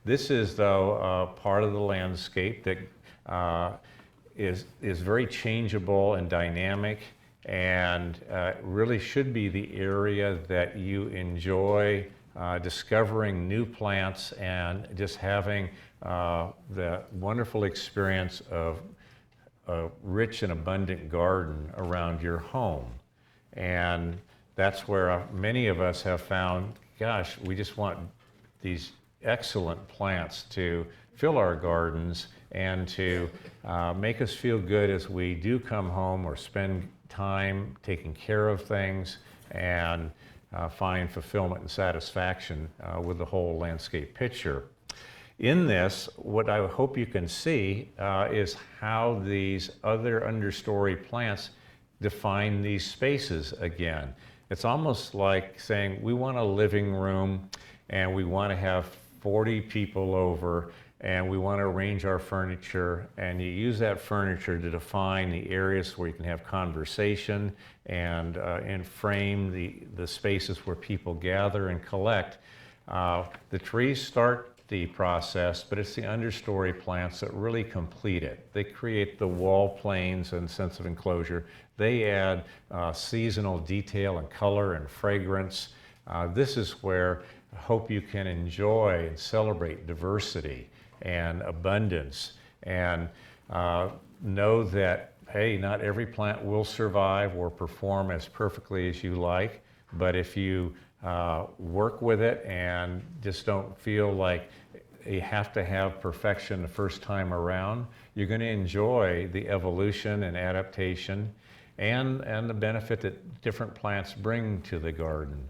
This is, though, part of the landscape that is very changeable and dynamic, and really should be the area that you enjoy discovering new plants and just having the wonderful experience of a rich and abundant garden around your home. And that's where many of us have found, gosh, we just want these excellent plants to fill our gardens and to make us feel good as we do come home or spend time taking care of things and find fulfillment and satisfaction with the whole landscape picture. In this, what I hope you can see is how these other understory plants define these spaces again. It's almost like saying we want a living room and we want to have 40 people over and we want to arrange our furniture, and you use that furniture to define the areas where you can have conversation and frame the spaces where people gather and collect. The trees start the process, but it's the understory plants that really complete it. They create the wall planes and sense of enclosure. They add seasonal detail and color and fragrance. This is where I hope you can enjoy and celebrate diversity and abundance, and know that, hey, not every plant will survive or perform as perfectly as you like, but if you work with it and just don't feel like you have to have perfection the first time around, you're going to enjoy the evolution and adaptation and the benefit that different plants bring to the garden.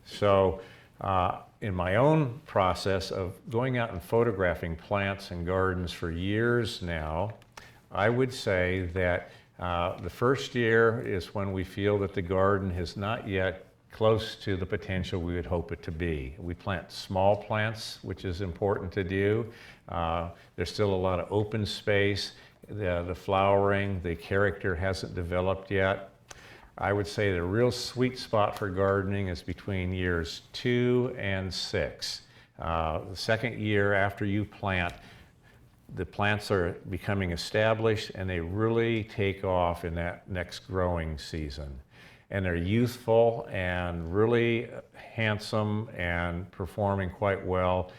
So in my own process of going out and photographing plants and gardens for years now, I would say that the first year is when we feel that the garden is not yet close to the potential we would hope it to be. We plant small plants, which is important to do. There's still a lot of open space. The flowering, the character hasn't developed yet. I would say the real sweet spot for gardening is between years 2 and 6. The second year after you plant, the plants are becoming established and they really take off in that next growing season. And they're youthful and really handsome and performing quite well.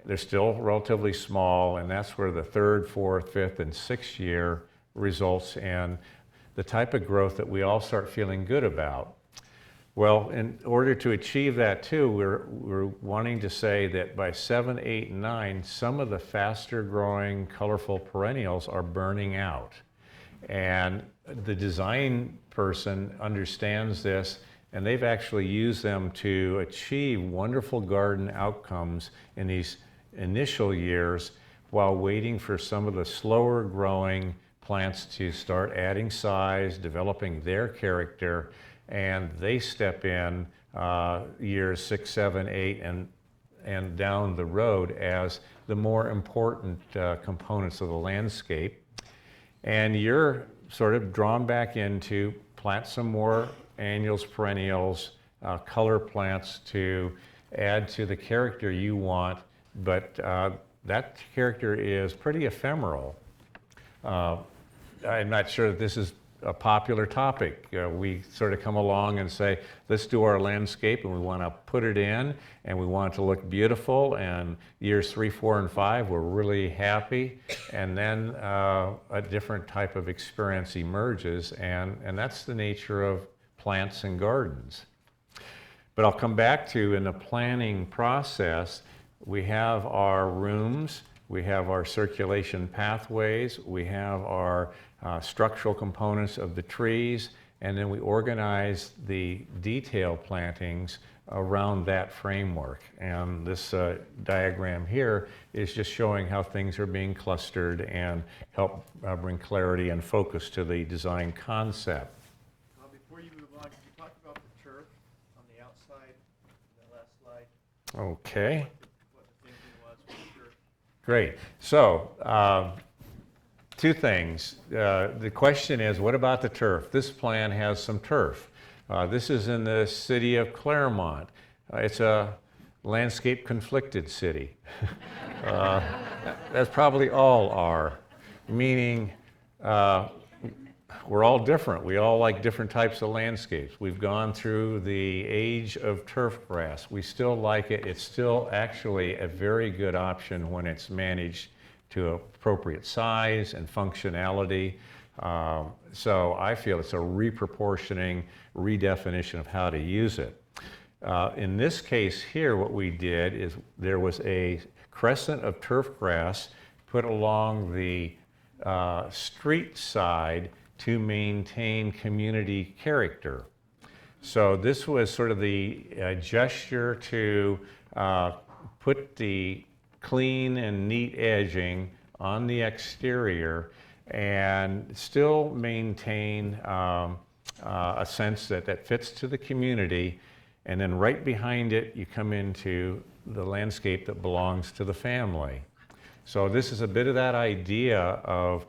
They're still relatively small, and that's where the 3rd, 4th, 5th, and 6th year results in the type of growth that we all start feeling good about. Well, in order to achieve that too, we're wanting to say that by 7, 8, and 9, some of the faster growing, colorful perennials are burning out. And the design person understands this, and they've actually used them to achieve wonderful garden outcomes in these initial years while waiting for some of the slower growing plants to start adding size, developing their character, and they step in years 6, 7, 8, and down the road as the more important components of the landscape. And you're sort of drawn back into plant some more annuals, perennials, color plants to add to the character you want, but that character is pretty ephemeral. I'm not sure that this is a popular topic. We sort of come along and say, let's do our landscape, and we want to put it in, and we want it to look beautiful, and years 3, 4, and 5, we're really happy, and then a different type of experience emerges, and that's the nature of plants and gardens. But I'll come back to, in the planning process, we have our rooms, we have our circulation pathways, we have our structural components of the trees, and then we organize the detail plantings around that framework. And this diagram here is just showing how things are being clustered and help bring clarity and focus to the design concept. Before you move on, can you talk about the turf on the outside, the last slide? Okay. What the thinking was for the turf? Great. So, two things. The question is, what about the turf? This plan has some turf. This is in the city of Claremont. It's a landscape conflicted city. That's probably all are, meaning we're all different. We all like different types of landscapes. We've gone through the age of turf grass. We still like it. It's still actually a very good option when it's managed to appropriate size and functionality. So I feel it's a reproportioning, redefinition of how to use it. In this case here, what we did is there was a crescent of turf grass put along the street side to maintain community character. So this was sort of the gesture to put the clean and neat edging on the exterior and still maintain a sense that fits to the community. And then right behind it, you come into the landscape that belongs to the family. So this is a bit of that idea of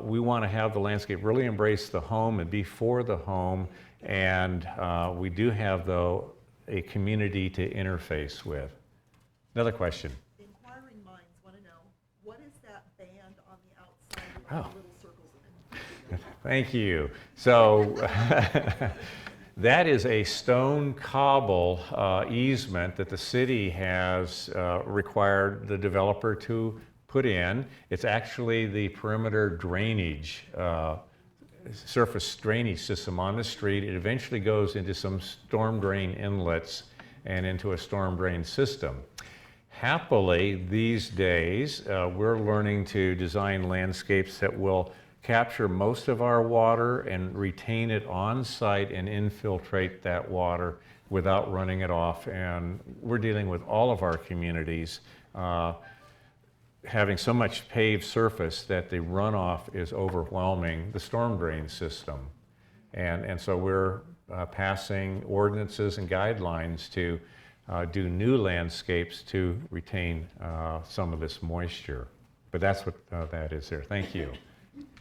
we want to have the landscape really embrace the home and be for the home. And we do have, though, a community to interface with. Another question. Inquiring minds want to know, what is that band on the outside with Oh. the little circles? Thank you. So that is a stone cobble easement that the city has required the developer to put in. It's actually the perimeter drainage, surface drainage system on the street. It eventually goes into some storm drain inlets and into a storm drain system. Happily, these days, we're learning to design landscapes that will capture most of our water and retain it on site and infiltrate that water without running it off. And we're dealing with all of our communities having so much paved surface that the runoff is overwhelming the storm drain system. And so we're passing ordinances and guidelines to do new landscapes to retain some of this moisture. But that's what that is there. Thank you.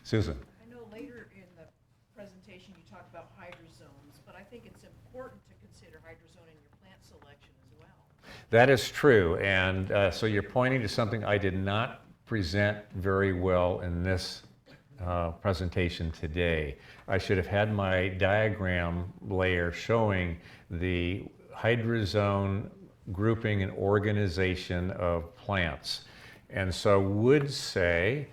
Susan. I know later in the presentation you talk about hydrozones, but I think it's important to consider hydrozone in your plant selection as well. That is true, and so you're pointing to something I did not present very well in this presentation today. I should have had my diagram layer showing the hydrozone grouping and organization of plants. And so would say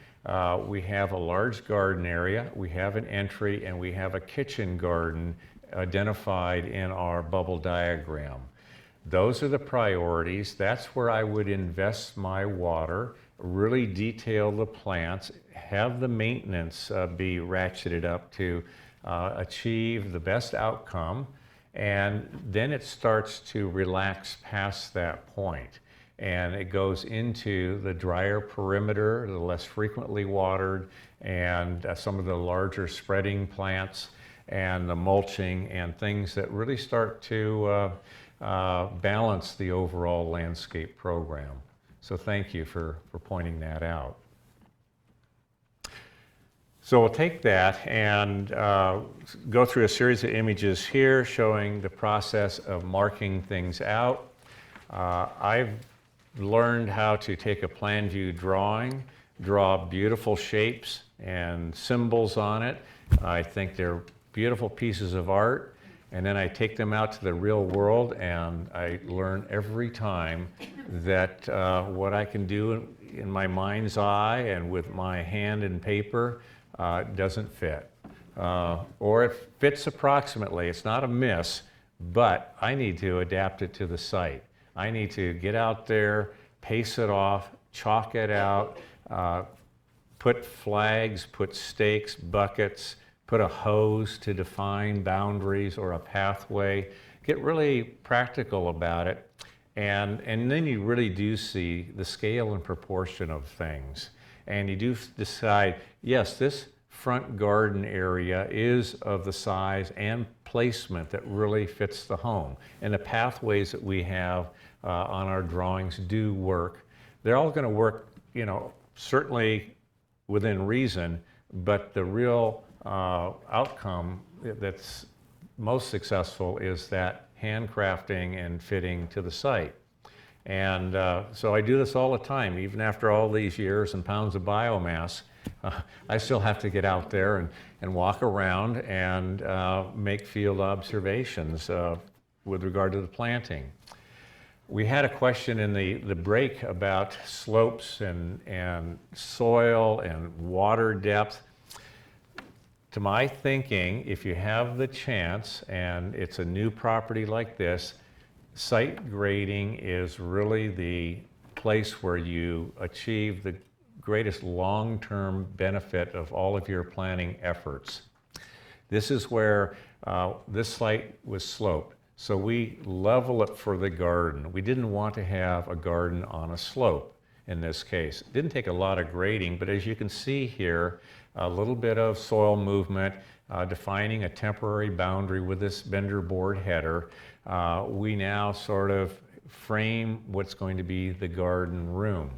we have a large garden area, we have an entry, and we have a kitchen garden identified in our bubble diagram. Those are the priorities. That's where I would invest my water, really detail the plants, have the maintenance be ratcheted up to achieve the best outcome, and then it starts to relax past that point. and it goes into the drier perimeter, the less frequently watered, and some of the larger spreading plants, and the mulching, and things that really start to balance the overall landscape program. So thank you for pointing that out. So we'll take that and go through a series of images here showing the process of marking things out. I've learned how to take a plan view drawing, draw beautiful shapes and symbols on it. I think they're beautiful pieces of art, and then I take them out to the real world, and I learn every time that what I can do in my mind's eye and with my hand and paper doesn't fit. Or it fits approximately. It's not a miss, but I need to adapt it to the site. I need to get out there, pace it off, chalk it out, put flags, put stakes, buckets, put a hose to define boundaries or a pathway. Get really practical about it. And then you really do see the scale and proportion of things. And you do decide, yes, this front garden area is of the size and placement that really fits the home. And the pathways that we have on our drawings do work. They're all going to work, you know, certainly within reason, but the real outcome that's most successful is that handcrafting and fitting to the site. And so I do this all the time, even after all these years and pounds of biomass. I still have to get out there and walk around and make field observations with regard to the planting. We had a question in the break about slopes and soil and water depth. To my thinking, if you have the chance and it's a new property like this, site grading is really the place where you achieve the greatest long-term benefit of all of your planning efforts. This is where this site was sloped. So we level it for the garden. We didn't want to have a garden on a slope in this case. It didn't take a lot of grading, but as you can see here, a little bit of soil movement, defining a temporary boundary with this bender board header. We now sort of frame what's going to be the garden room.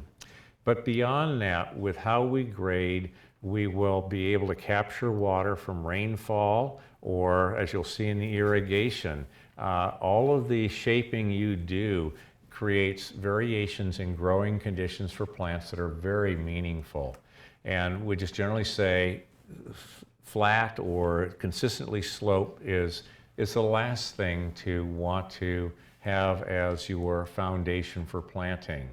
But beyond that, with how we grade, we will be able to capture water from rainfall, or as you'll see in the irrigation, all of the shaping you do creates variations in growing conditions for plants that are very meaningful. And we just generally say flat or consistently slope is the last thing to want to have as your foundation for planting.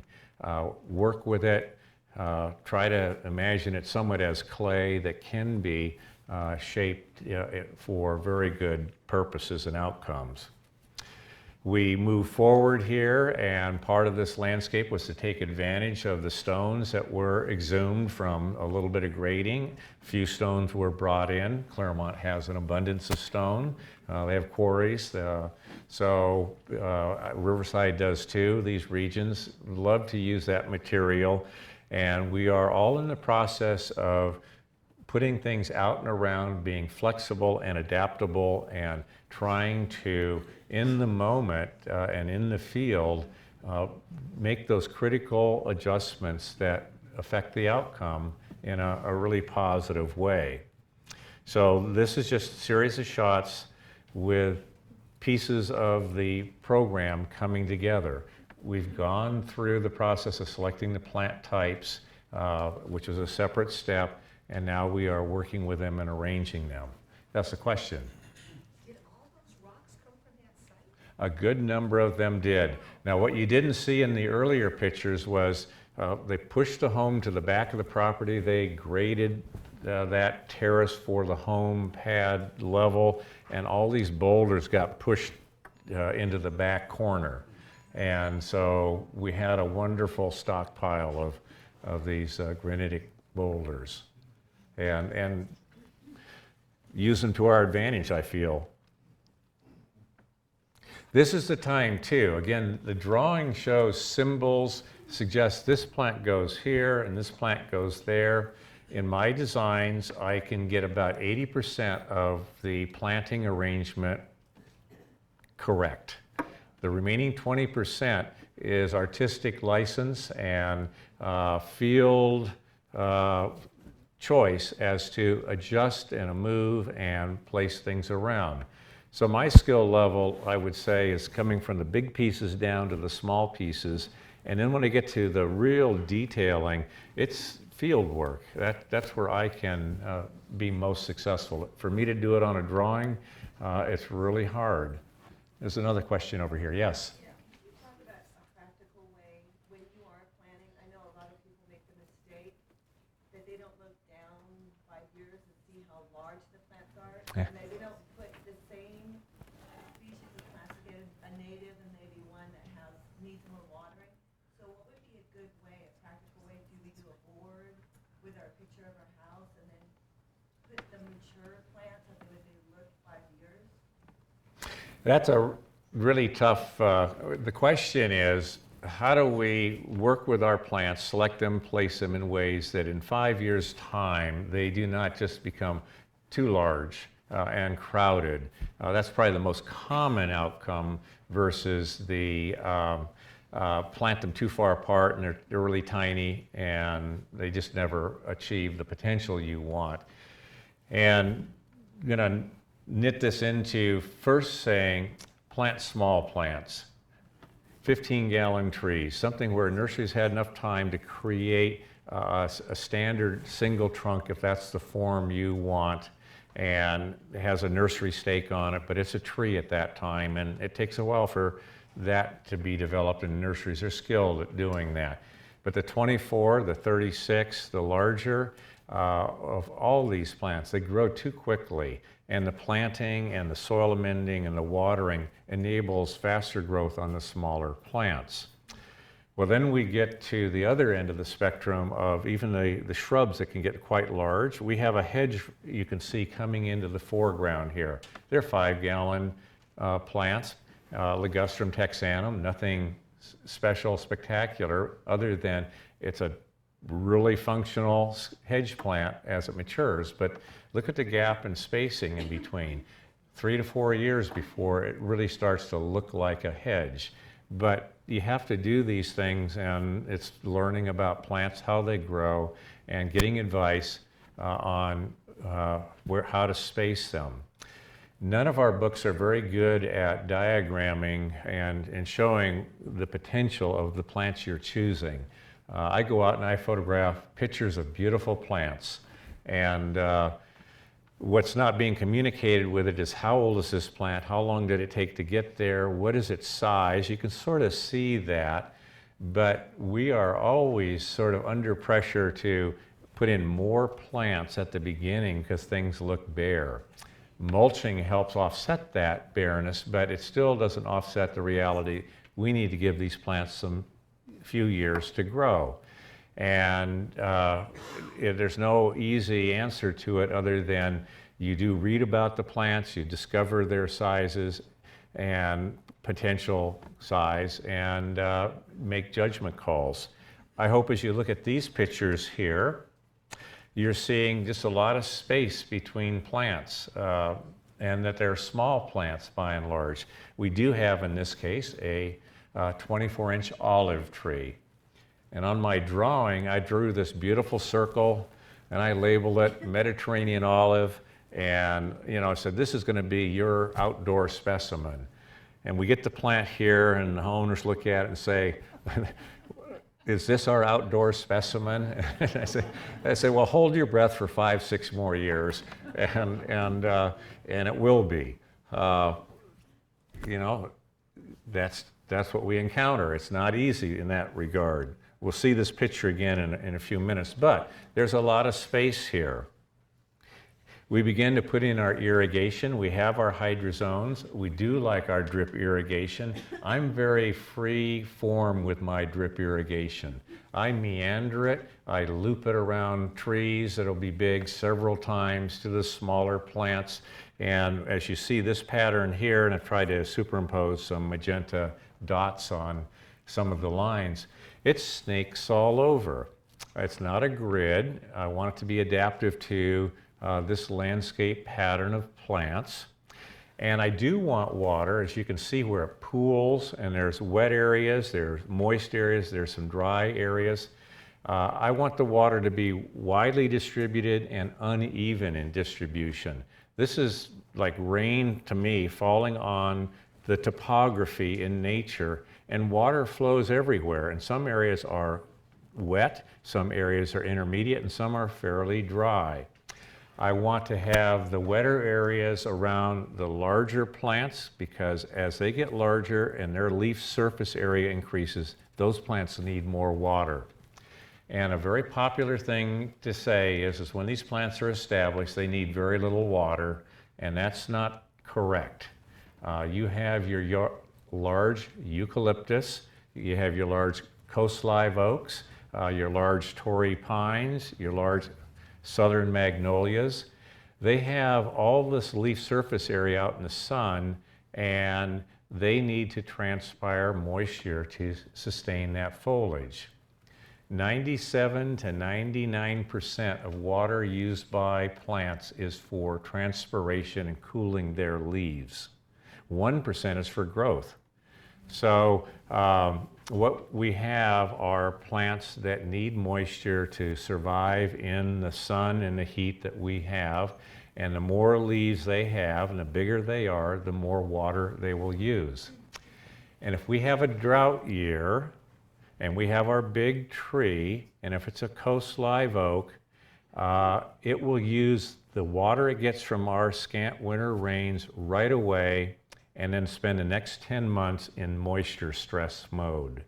Work with it, try to imagine it somewhat as clay that can be shaped for very good purposes and outcomes. We move forward here, and part of this landscape was to take advantage of the stones that were exhumed from a little bit of grading. A few stones were brought in. Claremont has an abundance of stone. They have quarries, so Riverside does too. These regions love to use that material, and we are all in the process of putting things out and around, being flexible and adaptable, and trying to, in the moment and in the field, make those critical adjustments that affect the outcome in a really positive way. So this is just a series of shots with pieces of the program coming together. We've gone through the process of selecting the plant types, which is a separate step, and now we are working with them and arranging them. That's the question. Did all those rocks come from that site? A good number of them did. Now, what you didn't see in the earlier pictures was they pushed the home to the back of the property. They graded that terrace for the home pad level, and all these boulders got pushed into the back corner. And so we had a wonderful stockpile of these granitic boulders. And use them to our advantage, I feel. This is the time too. Again, the drawing shows symbols, suggests this plant goes here and this plant goes there. In my designs, I can get about 80% of the planting arrangement correct. The remaining 20% is artistic license and field choice as to adjust and move and place things around. So my skill level, I would say, is coming from the big pieces down to the small pieces. And then when I get to the real detailing, it's field work. That's where I can be most successful. For me to do it on a drawing, it's really hard. There's another question over here. Yes? Yeah. Can you talk about a practical way when you are planning? I know a lot of people make the mistake that they don't look down 5 years and see how large the plants are. Yeah. And they don't put the same species of plant together, a native and maybe one that needs more watering. So what would be a good way, a practical way? Do we do a board with our picture of our house and then put the mature plants as they look 5 years? That's a really tough, the question is, how do we work with our plants, select them, place them in ways that in 5 years' time, they do not just become too large and crowded. That's probably the most common outcome versus the plant them too far apart and they're really tiny and they just never achieve the potential you want. And I'm gonna knit this into first saying plant small plants, 15-gallon trees, something where nurseries had enough time to create a standard single trunk if that's the form you want, and it has a nursery stake on it, but it's a tree at that time, and it takes a while for that to be developed in nurseries. They're skilled at doing that. But the 24, the 36, the larger, of all these plants, they grow too quickly, and the planting and the soil amending and the watering enables faster growth on the smaller plants. Well, then we get to the other end of the spectrum of even the shrubs that can get quite large. We have a hedge you can see coming into the foreground here. They're 5-gallon plants, Ligustrum texanum, nothing special, spectacular, other than it's a really functional hedge plant as it matures. But look at the gap and spacing in between. 3 to 4 years before it really starts to look like a hedge. But you have to do these things, and it's learning about plants, how they grow, and getting advice on how to space them. None of our books are very good at diagramming and showing the potential of the plants you're choosing. I go out and I photograph pictures of beautiful plants, and what's not being communicated with it is how old is this plant, how long did it take to get there, what is its size. You can sort of see that, but we are always sort of under pressure to put in more plants at the beginning because things look bare. Mulching helps offset that bareness, but it still doesn't offset the reality we need to give these plants some few years to grow. And there's no easy answer to it other than you do read about the plants, you discover their sizes and potential size, and make judgment calls. I hope as you look at these pictures here, you're seeing just a lot of space between plants, and that they're small plants by and large. We do have, in this case, a 24-inch olive tree. And on my drawing, I drew this beautiful circle, and I labeled it Mediterranean olive, and I said, this is going to be your outdoor specimen. And we get the plant here, and the owners look at it and say, is this our outdoor specimen? And I say, well, hold your breath for 5-6 more years, and it will be. That's what we encounter. It's not easy in that regard. We'll see this picture again in a few minutes, but there's a lot of space here. We begin to put in our irrigation. We have our hydrozones. We do like our drip irrigation. I'm very free form with my drip irrigation. I meander it. I loop it around trees that'll be big several times to the smaller plants. And as you see this pattern here, and I've tried to superimpose some magenta dots on some of the lines, it snakes all over. It's not a grid. I want it to be adaptive to this landscape pattern of plants. And I do want water, as you can see where it pools, and there's wet areas, there's moist areas, there's some dry areas. I want the water to be widely distributed and uneven in distribution. This is like rain to me falling on the topography in nature, and water flows everywhere, and some areas are wet, some areas are intermediate, and some are fairly dry. I want to have the wetter areas around the larger plants, because as they get larger and their leaf surface area increases, those plants need more water. And a very popular thing to say is when these plants are established, they need very little water, and that's not correct. You have your large eucalyptus, you have your large coast live oaks, your large Torrey pines, your large southern magnolias. They have all this leaf surface area out in the sun, and they need to transpire moisture to sustain that foliage. 97 to 99% of water used by plants is for transpiration and cooling their leaves. 1% is for growth. So what we have are plants that need moisture to survive in the sun and the heat that we have. And the more leaves they have and the bigger they are, the more water they will use. And if we have a drought year and we have our big tree, and if it's a coast live oak, it will use the water it gets from our scant winter rains right away, and then spend the next 10 months in moisture stress mode.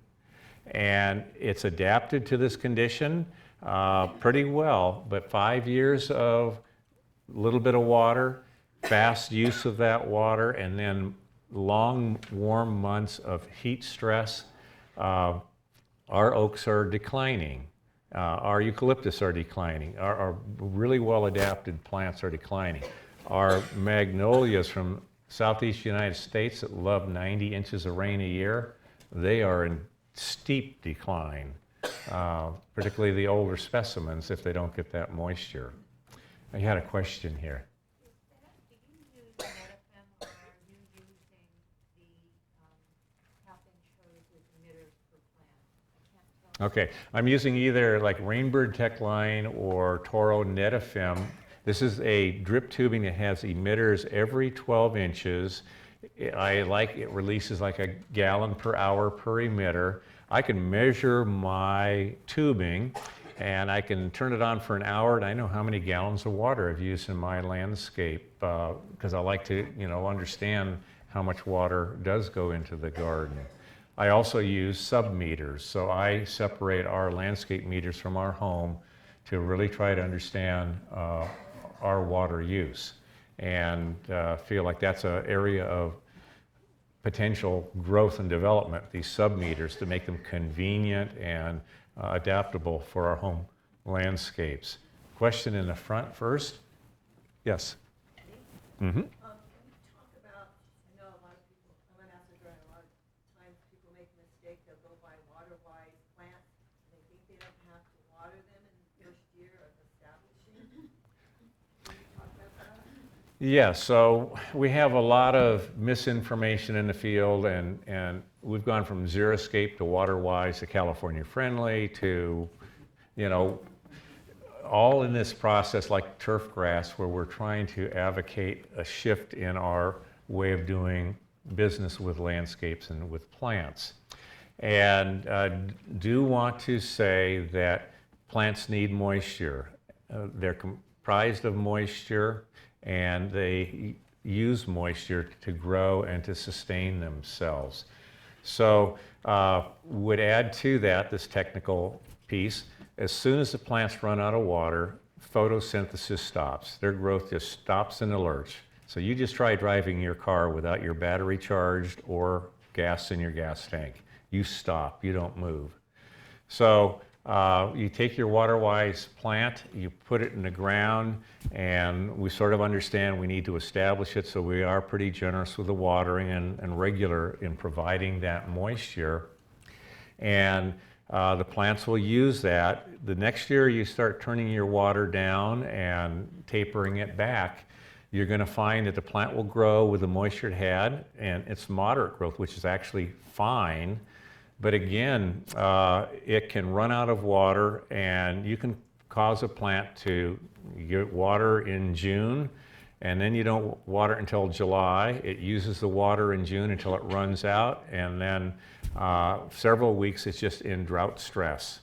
And it's adapted to this condition pretty well, but 5 years of a little bit of water, fast use of that water, and then long warm months of heat stress, our oaks are declining. Our eucalyptus are declining. Our really well adapted plants are declining. Our magnolias from Southeast United States that love 90 inches of rain a year, they are in steep decline, particularly the older specimens if they don't get that moisture. I had a question here. Do you use Metafem, or are you using the half-inch hose with emitters per plant? I can't tell. Okay, I'm using either like Rainbird Techline or Toro Netafim. This is a drip tubing that has emitters every 12 inches. I like it releases like a gallon per hour per emitter. I can measure my tubing and I can turn it on for an hour, and I know how many gallons of water I've used in my landscape because I like to, understand how much water does go into the garden. I also use sub-meters, so I separate our landscape meters from our home to really try to understand our water use, and feel like that's an area of potential growth and development, these sub-meters, to make them convenient and adaptable for our home landscapes. Question in the front first? Yes. Mm-hmm. Can you talk about, I know a lot of people, I'm an astronaut, a lot of times people make a mistake, they'll go buy water-wise plants, and they think they don't have to water them in the first year of establishing. Can you talk about that? Yeah, so we have a lot of misinformation in the field, and we've gone from Xeriscape to WaterWise to California Friendly to, all in this process like turf grass, where we're trying to advocate a shift in our way of doing business with landscapes and with plants. And do want to say that plants need moisture. They're comprised of moisture, and they use moisture to grow and to sustain themselves. So would add to that, this technical piece, as soon as the plants run out of water, photosynthesis stops. Their growth just stops in a lurch. So you just try driving your car without your battery charged or gas in your gas tank. You stop, you don't move. So you take your water-wise plant, you put it in the ground, and we sort of understand we need to establish it, so we are pretty generous with the watering and regular in providing that moisture. And the plants will use that. The next year you start turning your water down and tapering it back. You're going to find that the plant will grow with the moisture it had, and it's moderate growth, which is actually fine. But again, it can run out of water, and you can cause a plant to get water in June, and then you don't water until July. It uses the water in June until it runs out, and then several weeks it's just in drought stress.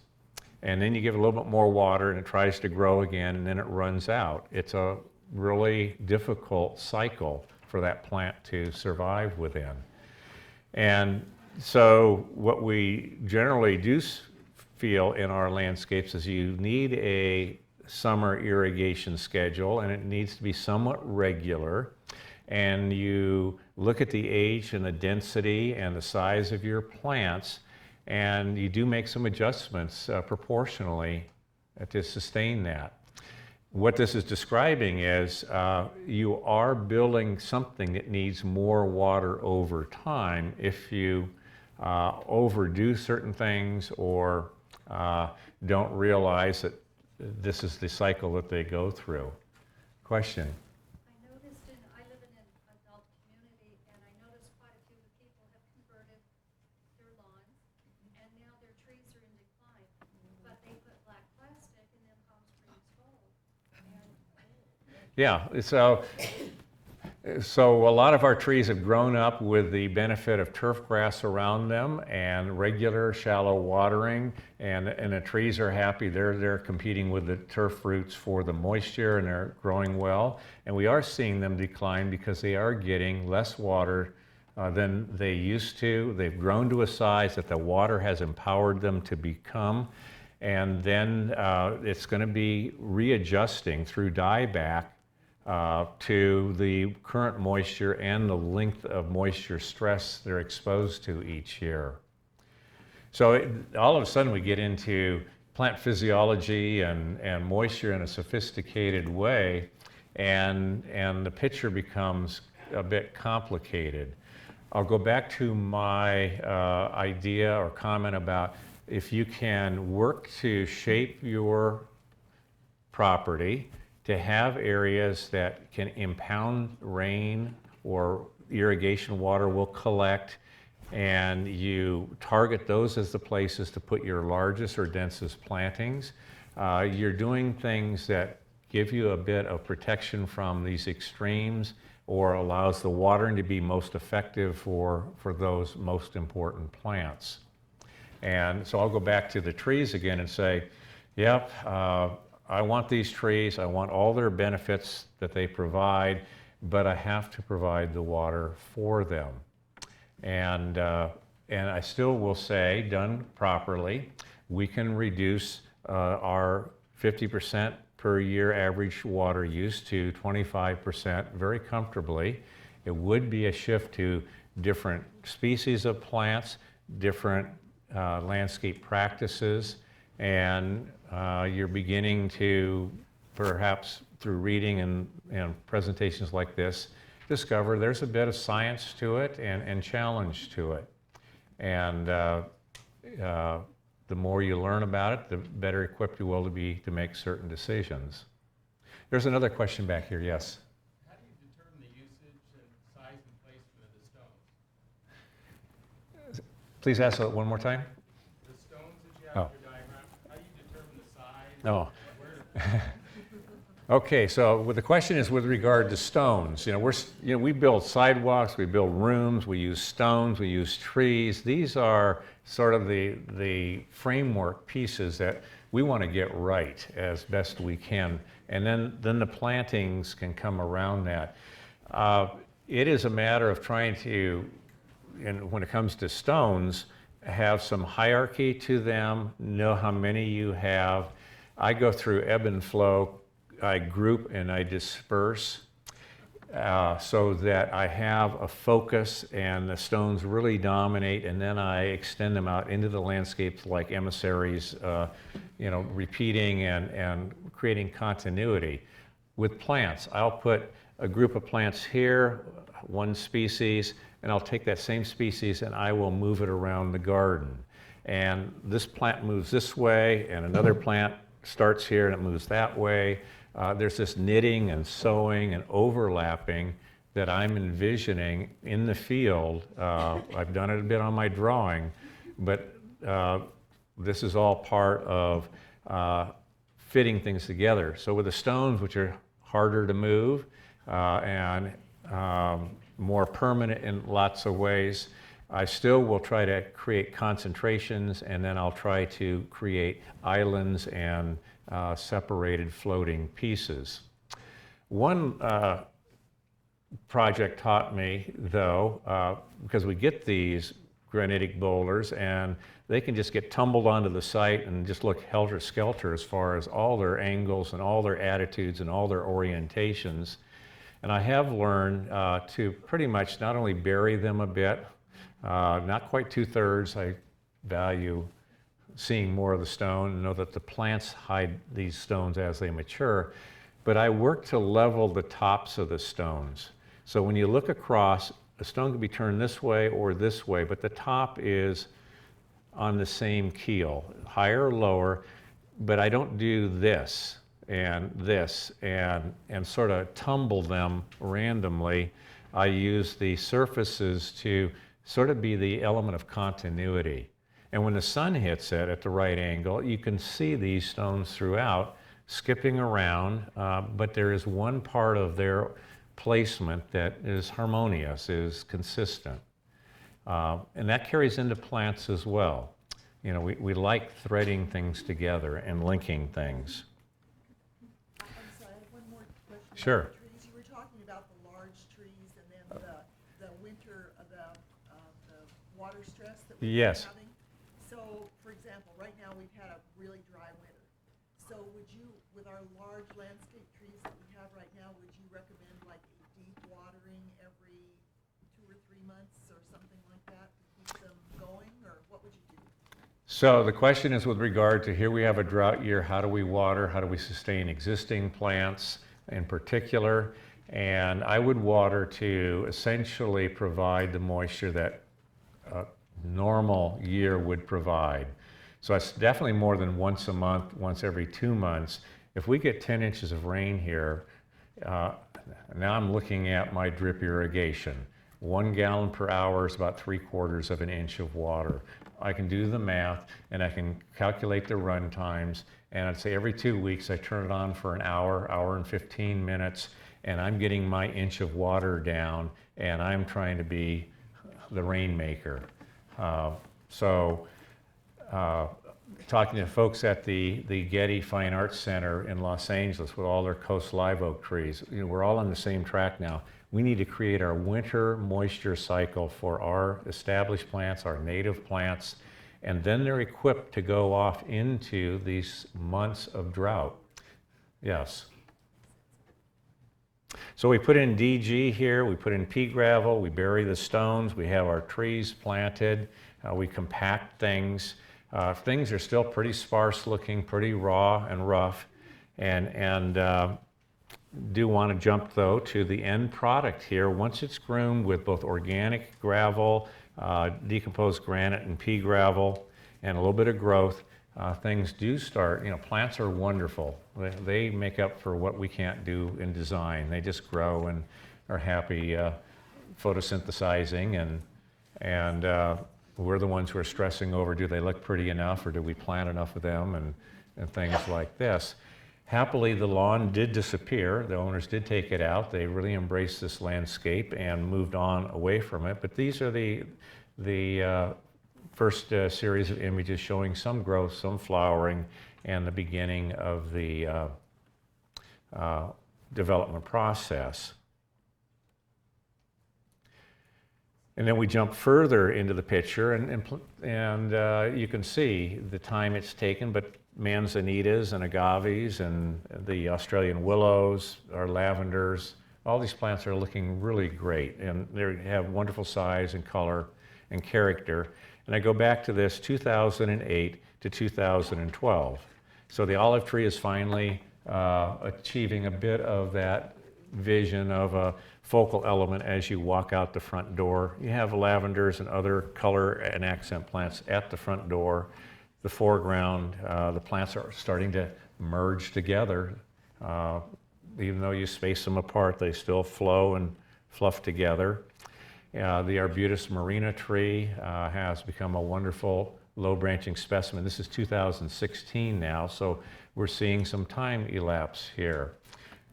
And then you give it a little bit more water and it tries to grow again, and then it runs out. It's a really difficult cycle for that plant to survive within. And so what we generally do feel in our landscapes is you need a summer irrigation schedule, and it needs to be somewhat regular. And you look at the age and the density and the size of your plants, and you do make some adjustments proportionally to sustain that. What this is describing is you are building something that needs more water over time if you overdo certain things or don't realize that this is the cycle that they go through. Question? I live in an adult community, and I noticed quite a few of the people have converted their lawns, and now their trees are in decline, but they put black plastic and then Palm Springs gold. Yeah, so a lot of our trees have grown up with the benefit of turf grass around them and regular shallow watering, and the trees are happy. They're competing with the turf roots for the moisture, and they're growing well. And we are seeing them decline because they are getting less water than they used to. They've grown to a size that the water has empowered them to become. And then it's going to be readjusting through dieback to the current moisture and the length of moisture stress they're exposed to each year. So all of a sudden we get into plant physiology and moisture in a sophisticated way, and the picture becomes a bit complicated. I'll go back to my idea or comment about if you can work to shape your property to have areas that can impound rain or irrigation water will collect, and you target those as the places to put your largest or densest plantings. You're doing things that give you a bit of protection from these extremes or allows the watering to be most effective for those most important plants. And so I'll go back to the trees again and say, yep, I want these trees, I want all their benefits that they provide, but I have to provide the water for them. And I still will say, done properly, we can reduce our 50% per year average water use to 25% very comfortably. It would be a shift to different species of plants, different landscape practices, and you're beginning to, perhaps through reading and presentations like this, discover there's a bit of science to it and challenge to it. And the more you learn about it, the better equipped you will be to make certain decisions. There's another question back here, yes? How do you determine the usage and size and placement of the stones? Please ask that one more time. The stones that you have in your diagram, how do you determine the size? Oh. Where Okay, so the question is with regard to stones. We build sidewalks, we build rooms, we use stones, we use trees. These are sort of the framework pieces that we want to get right as best we can. And then the plantings can come around that. It is a matter of trying to, and when it comes to stones, have some hierarchy to them, know how many you have. I go through ebb and flow I group and I disperse so that I have a focus and the stones really dominate, and then I extend them out into the landscapes like emissaries, repeating and creating continuity. With plants, I'll put a group of plants here, one species, and I'll take that same species and I will move it around the garden. And this plant moves this way, and another plant starts here and it moves that way. There's this knitting and sewing and overlapping that I'm envisioning in the field. I've done it a bit on my drawing, but this is all part of fitting things together. So with the stones, which are harder to move and more permanent in lots of ways, I still will try to create concentrations, and then I'll try to create islands and separated floating pieces. One project taught me, though, because we get these granitic boulders and they can just get tumbled onto the site and just look helter-skelter as far as all their angles and all their attitudes and all their orientations. And I have learned to pretty much not only bury them a bit, not quite 2/3. I value seeing more of the stone and know that the plants hide these stones as they mature, but I work to level the tops of the stones. So when you look across, a stone can be turned this way or this way, but the top is on the same keel, higher or lower, but I don't do this and sort of tumble them randomly. I use the surfaces to sort of be the element of continuity. And when the sun hits it at the right angle, you can see these stones throughout skipping around, but there is one part of their placement that is harmonious, is consistent. And that carries into plants as well. You know, we like threading things together and linking things. I'm sorry, I have one more question. about Sure. the trees. You were talking about the large trees and then the winter, the water stress that we've Yes. been having. So, for example, right now we've had a really dry winter. So would you, with our large landscape trees that we have right now, would you recommend like a deep watering every 2 or 3 months or something like that to keep them going, or what would you do? So the question is with regard to, here we have a drought year, how do we water, how do we sustain existing plants in particular? And I would water to essentially provide the moisture that a normal year would provide. So it's definitely more than once a month, once every 2 months. If we get 10 inches of rain here, now I'm looking at my drip irrigation. 1 gallon per hour is about 3/4 of an inch of water. I can do the math and I can calculate the run times, and I'd say every 2 weeks I turn it on for an hour, hour and 15 minutes, and I'm getting my inch of water down, and I'm trying to be the rainmaker. Talking to folks at the Getty Fine Arts Center in Los Angeles with all their Coast live oak trees, you know, we're all on the same track now. We need to create our winter moisture cycle for our established plants, our native plants, and then they're equipped to go off into these months of drought. Yes. So we put in DG here, we put in pea gravel, we bury the stones, we have our trees planted, we compact things. Things are still pretty sparse looking, pretty raw and rough, and do want to jump though to the end product here. Once it's groomed with both organic gravel, decomposed granite and pea gravel, and a little bit of growth, things do start, you know, plants are wonderful. They make up for what we can't do in design. They just grow and are happy photosynthesizing, and we're the ones who are stressing over, do they look pretty enough, or do we plant enough of them, and things like this. Happily, the lawn did disappear. The owners did take it out. They really embraced this landscape and moved on away from it. But these are the first series of images showing some growth, some flowering, and the beginning of the development process. And then we jump further into the picture, and you can see the time it's taken, but manzanitas and agaves and the Australian willows, our lavenders, all these plants are looking really great, and they have wonderful size and color and character. And I go back to this 2008 to 2012. So the olive tree is finally achieving a bit of that vision of a focal element as you walk out the front door. You have lavenders and other color and accent plants at the front door. The foreground, the plants are starting to merge together. Even though you space them apart, they still flow and fluff together. The Arbutus marina tree has become a wonderful low-branching specimen. This is 2016 now, so we're seeing some time elapse here.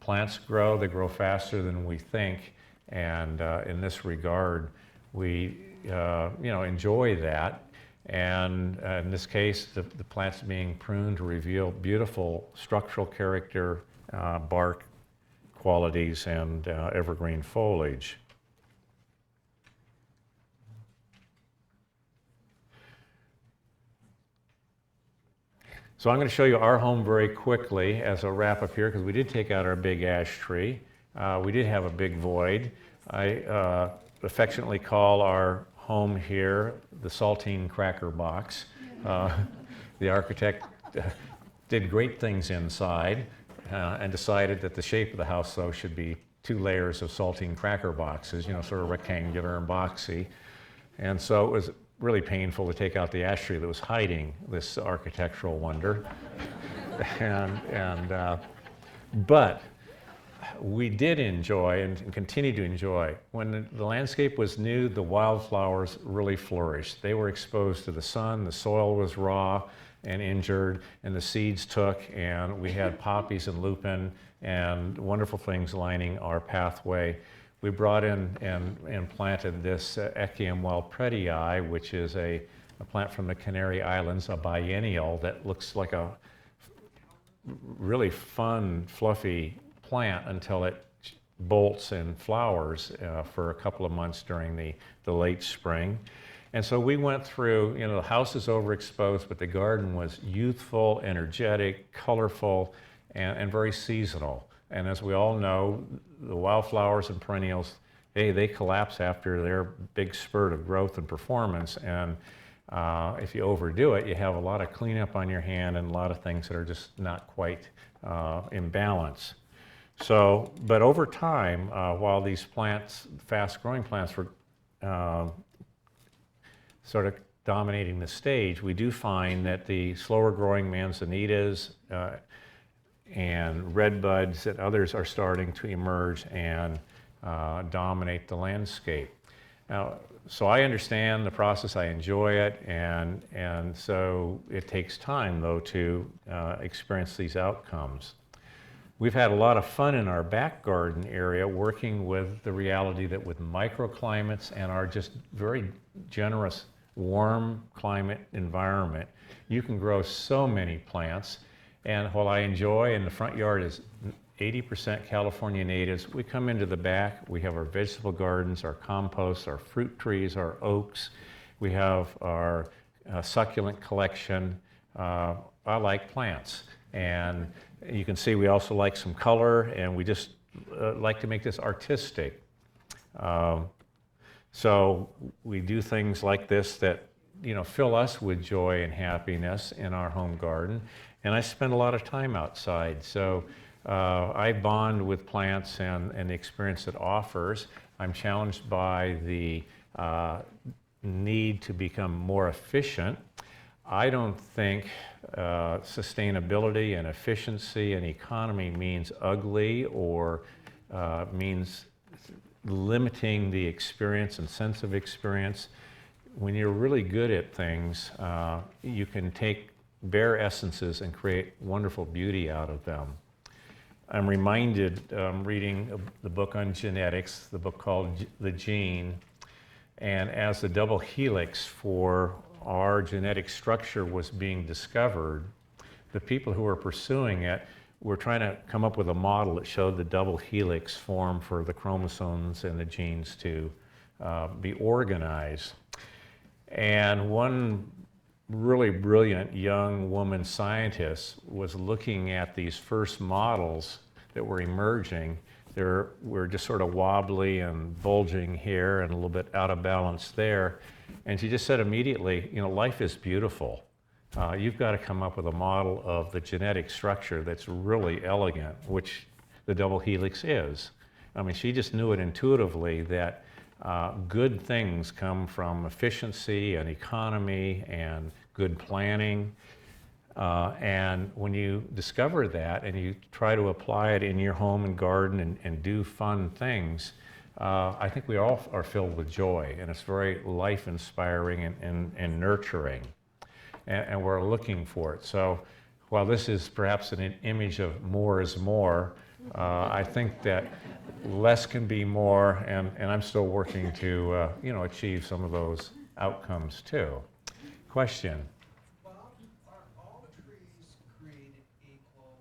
Plants grow, they grow faster than we think, and in this regard, we enjoy that. And in this case, the plants being pruned to reveal beautiful structural character, bark qualities, and evergreen foliage. So I'm going to show you our home very quickly as a wrap up here, because we did take out our big ash tree. We did have a big void. I affectionately call our home here the saltine cracker box. The architect did great things inside and decided that the shape of the house, though, should be 2 layers of saltine cracker boxes, sort of rectangular and boxy. And so it was really painful to take out the ash tree that was hiding this architectural wonder. But we did enjoy and continue to enjoy. When the landscape was new, the wildflowers really flourished. They were exposed to the sun, the soil was raw and injured, and the seeds took, and we had poppies and lupin and wonderful things lining our pathway. We brought in and planted this Echium wildprettii, which is a plant from the Canary Islands, a biennial that looks like a really fun, fluffy plant until it bolts and flowers for a couple of months during the late spring. And so we went through, the house is overexposed, but the garden was youthful, energetic, colorful, and very seasonal. And as we all know, the wildflowers and perennials, they collapse after their big spurt of growth and performance. And if you overdo it, you have a lot of cleanup on your hand and a lot of things that are just not quite in balance. So, but over time, while these plants, fast-growing plants, were sort of dominating the stage, we do find that the slower-growing manzanitas and redbuds and others are starting to emerge and dominate the landscape. Now, so I understand the process, I enjoy it, and so it takes time, though, to experience these outcomes. We've had a lot of fun in our back garden area working with the reality that with microclimates and our just very generous warm climate environment, you can grow so many plants. And while I enjoy, and the front yard is 80% California natives, we come into the back, we have our vegetable gardens, our compost, our fruit trees, our oaks, we have our succulent collection. I like plants. And you can see we also like some color, and we just like to make this artistic. So we do things like this that fill us with joy and happiness in our home garden. And I spend a lot of time outside. So I bond with plants and the experience it offers. I'm challenged by the need to become more efficient. I don't think sustainability and efficiency and economy means ugly or means limiting the experience and sense of experience. When you're really good at things, you can take bare essences and create wonderful beauty out of them. I'm reminded, reading the book on genetics, the book called The Gene, and as the double helix for our genetic structure was being discovered, the people who were pursuing it were trying to come up with a model that showed the double helix form for the chromosomes and the genes to be organized. And one really brilliant young woman scientist was looking at these first models that were emerging. They were just sort of wobbly and bulging here and a little bit out of balance there. And she just said immediately, you know, life is beautiful. You've got to come up with a model of the genetic structure that's really elegant, which the double helix is. I mean, she just knew it intuitively that good things come from efficiency and economy and good planning. And when you discover that and you try to apply it in your home and garden and do fun things, I think we all are filled with joy, and it's very life-inspiring and nurturing. And we're looking for it. So while this is perhaps an image of more is more, I think that less can be more, and I'm still working to achieve some of those outcomes too. Question? Bob, are all trees created equal,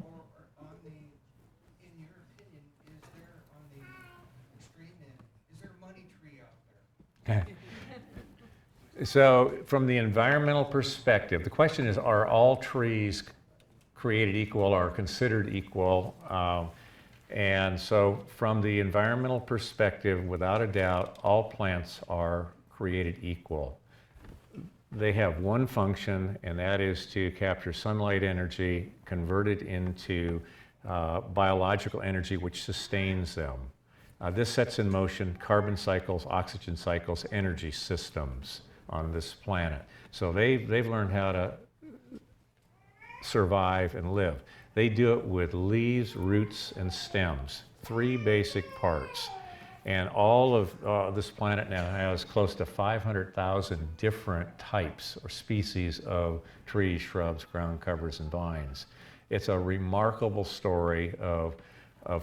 or in your opinion, is there on the extreme end, is there a money tree out there? So from the environmental perspective, the question is, are all trees created equal or considered equal? And so from the environmental perspective, without a doubt, all plants are created equal. They have one function, and that is to capture sunlight energy, convert it into biological energy which sustains them. This sets in motion carbon cycles, oxygen cycles, energy systems on this planet. So they've learned how to survive and live. They do it with leaves, roots, and stems, 3 basic parts. And all of this planet now has close to 500,000 different types or species of trees, shrubs, ground covers, and vines. It's a remarkable story of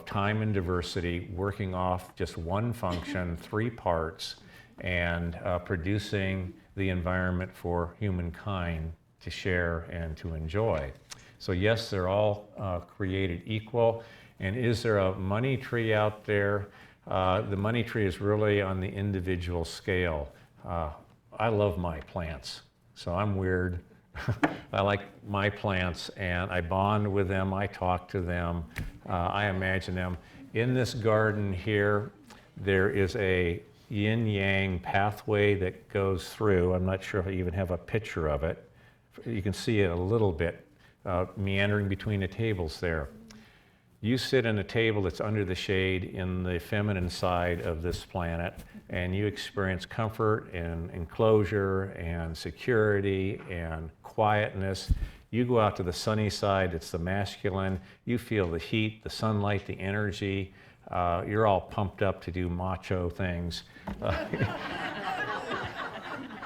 time and diversity working off just one function, 3 parts, and producing the environment for humankind to share and to enjoy. So yes, they're all created equal. And is there a money tree out there? The money tree is really on the individual scale. I love my plants, so I'm weird. I like my plants, and I bond with them, I talk to them, I imagine them. In this garden here, there is a yin-yang pathway that goes through. I'm not sure if I even have a picture of it. You can see it a little bit meandering between the tables there. You sit in a table that's under the shade in the feminine side of this planet, and you experience comfort and enclosure and security and quietness. You go out to the sunny side, it's the masculine. You feel the heat, the sunlight, the energy. You're all pumped up to do macho things.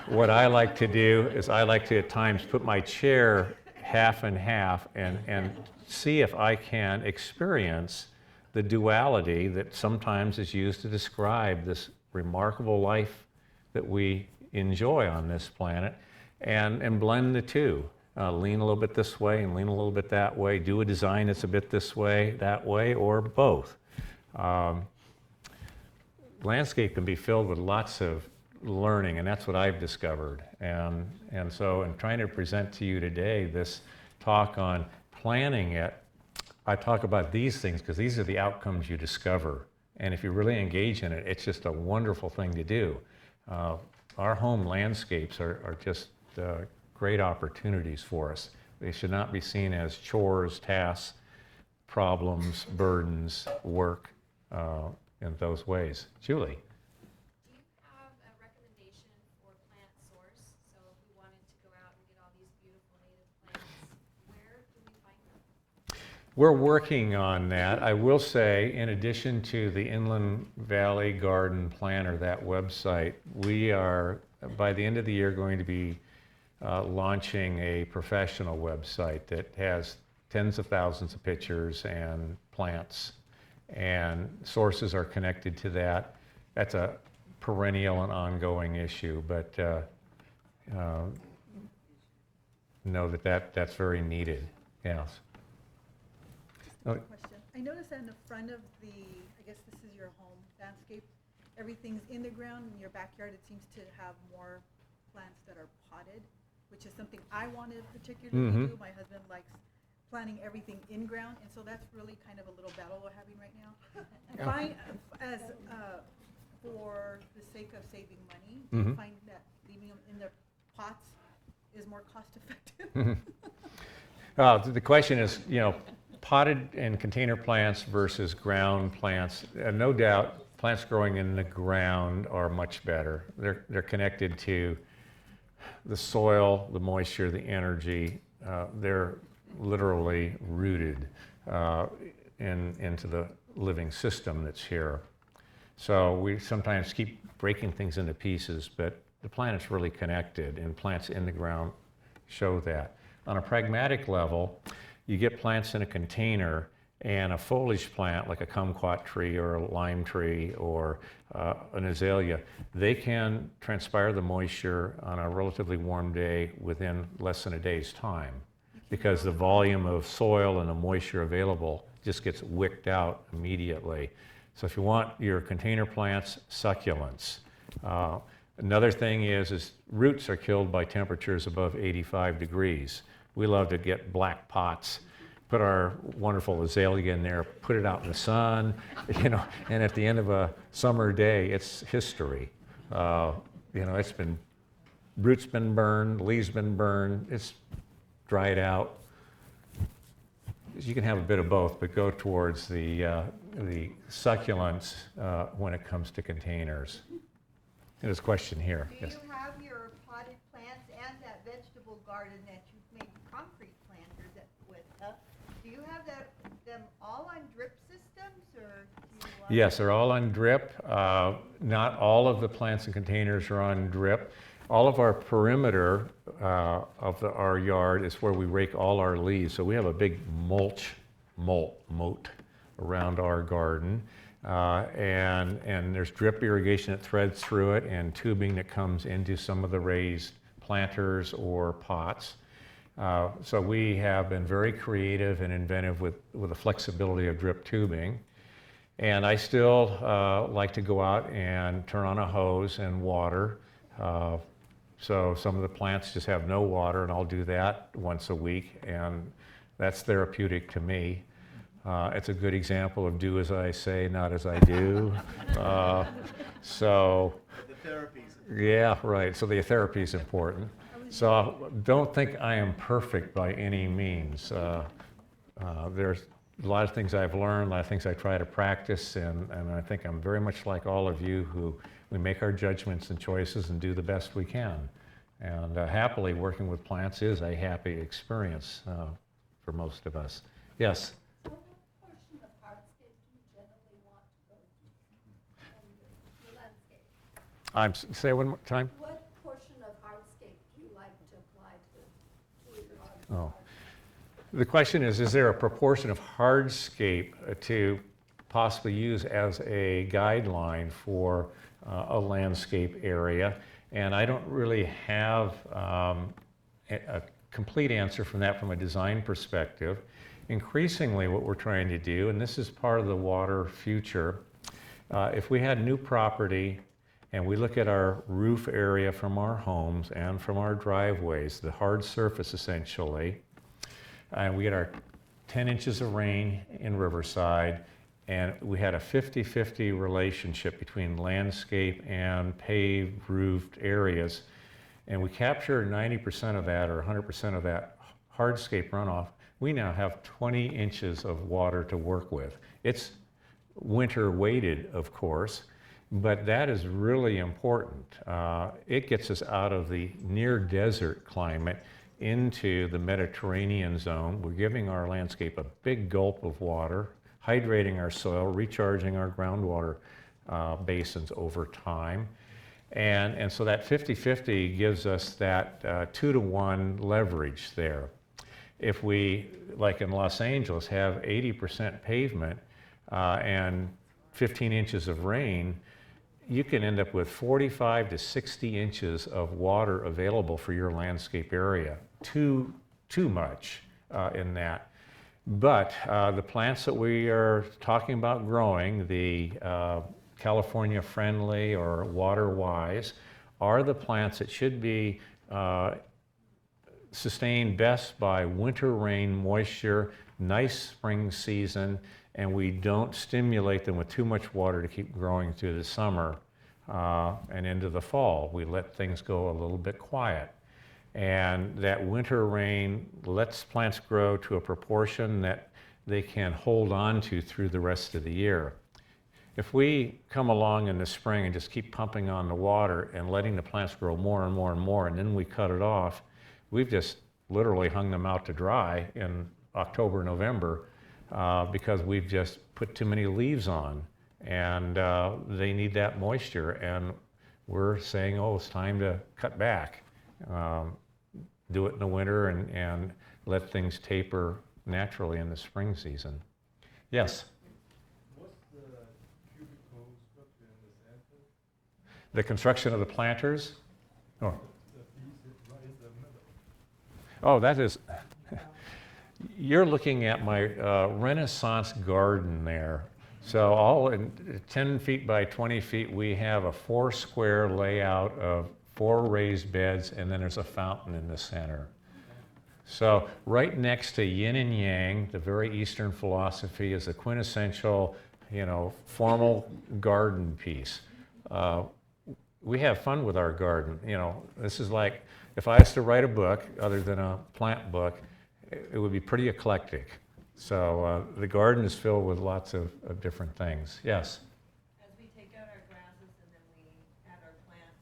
What I like to do is I like to at times put my chair half and half and see if I can experience the duality that sometimes is used to describe this remarkable life that we enjoy on this planet, and blend the two. Lean a little bit this way and lean a little bit that way. Do a design that's a bit this way, that way, or both. Landscape can be filled with lots of learning, and that's what I've discovered. And so in trying to present to you today this talk on planning it, I talk about these things because these are the outcomes you discover. And if you really engage in it, it's just a wonderful thing to do. Our home landscapes are just great opportunities for us. They should not be seen as chores, tasks, problems, burdens, work, in those ways. Julie? Do you have a recommendation for plant source? So if we wanted to go out and get all these beautiful native plants, where do we find them? We're working on that. I will say, in addition to the Inland Valley Garden Planner, that website, we are, by the end of the year, going to be launching a professional website that has tens of thousands of pictures and plants, and sources are connected to that. That's a perennial and ongoing issue, but know that's very needed. Yes. Just a quick question. I noticed that in the front of the, I guess this is your home landscape, everything's in the ground. In your backyard, it seems to have more plants that are potted, which is something I want to particularly do. My husband likes planting everything in ground, and so that's really kind of a little battle we're having right now. For the sake of saving money, do you find that leaving them in their pots is more cost effective? The question is, potted and container plants versus ground plants. No doubt, plants growing in the ground are much better. They're connected to the soil, the moisture, the energy. They're literally rooted into the living system that's here. So we sometimes keep breaking things into pieces, but the planet's really connected, and plants in the ground show that. On a pragmatic level, you get plants in a container, and a foliage plant like a kumquat tree or a lime tree or an azalea, they can transpire the moisture on a relatively warm day within less than a day's time, because the volume of soil and the moisture available just gets wicked out immediately. So if you want your container plants, succulents. Another thing is roots are killed by temperatures above 85 degrees. We love to get black pots, put our wonderful azalea in there, put it out in the sun, and at the end of a summer day, it's history. It's been, roots been burned, leaves been burned, it's dried out. You can have a bit of both, but go towards the succulents when it comes to containers. There's a question here. Do Yes. you have your potted plants and that vegetable garden that you've made concrete planters with? Do you have them all on drip systems, or do you? Yes, they're all on drip. Not all of the plants and containers are on drip. All of our perimeter of our yard is where we rake all our leaves. So we have a big moat around our garden. And there's drip irrigation that threads through it, and tubing that comes into some of the raised planters or pots. So we have been very creative and inventive with the flexibility of drip tubing. And I still like to go out and turn on a hose and water. So some of the plants just have no water, and I'll do that once a week, and that's therapeutic to me. It's a good example of do as I say, not as I do. So, The therapies. yeah, right. So the therapy is important. So don't think I am perfect by any means. There's a lot of things I've learned, a lot of things I try to practice, and I think I'm very much like all of you who we make our judgments and choices and do the best we can. And happily, working with plants is a happy experience for most of us. Yes? What portion of hardscape do you generally want to go to in your landscape? Say it one more time. What portion of hardscape do you like to apply to your Oh. The question is there a proportion of hardscape to possibly use as a guideline for a landscape area? And I don't really have a complete answer from that from a design perspective. Increasingly, what we're trying to do, and this is part of the water future, if we had new property and we look at our roof area from our homes and from our driveways, the hard surface essentially, and we get our 10 inches of rain in Riverside, and we had a 50-50 relationship between landscape and paved roofed areas, and we capture 90% of that or 100% of that hardscape runoff. We now have 20 inches of water to work with. It's winter weighted, of course, but that is really important. It gets us out of the near desert climate into the Mediterranean zone. We're giving our landscape a big gulp of water, hydrating our soil, recharging our groundwater basins over time. And so that 50-50 gives us that 2-to-1 leverage there. If we, like in Los Angeles, have 80% pavement and 15 inches of rain, you can end up with 45 to 60 inches of water available for your landscape area. Too much in that. But the plants that we are talking about growing, the California friendly or water wise are the plants that should be sustained best by winter rain, moisture, nice spring season, and we don't stimulate them with too much water to keep growing through the summer and into the fall. We let things go a little bit quiet. And that winter rain lets plants grow to a proportion that they can hold on to through the rest of the year. If we come along in the spring and just keep pumping on the water and letting the plants grow more and more and more, and then we cut it off, we've just literally hung them out to dry in October, November, because we've just put too many leaves on, and they need that moisture, and we're saying, oh, it's time to cut back. Do it in the winter and let things taper naturally in the spring season. Yes? What's the cubicle structure in the center? The construction of the planters? Oh, The piece is right in the middle. oh, that is, you're looking at my Renaissance garden there. So all in 10 feet by 20 feet, we have a 4 square layout of 4 raised beds, and then there's a fountain in the center. So right next to yin and yang, the very Eastern philosophy, is a quintessential, formal garden piece. We have fun with our garden. This is like, if I was to write a book, other than a plant book, it would be pretty eclectic. So the garden is filled with lots of different things. Yes? As we take out our grasses and then we add our plants,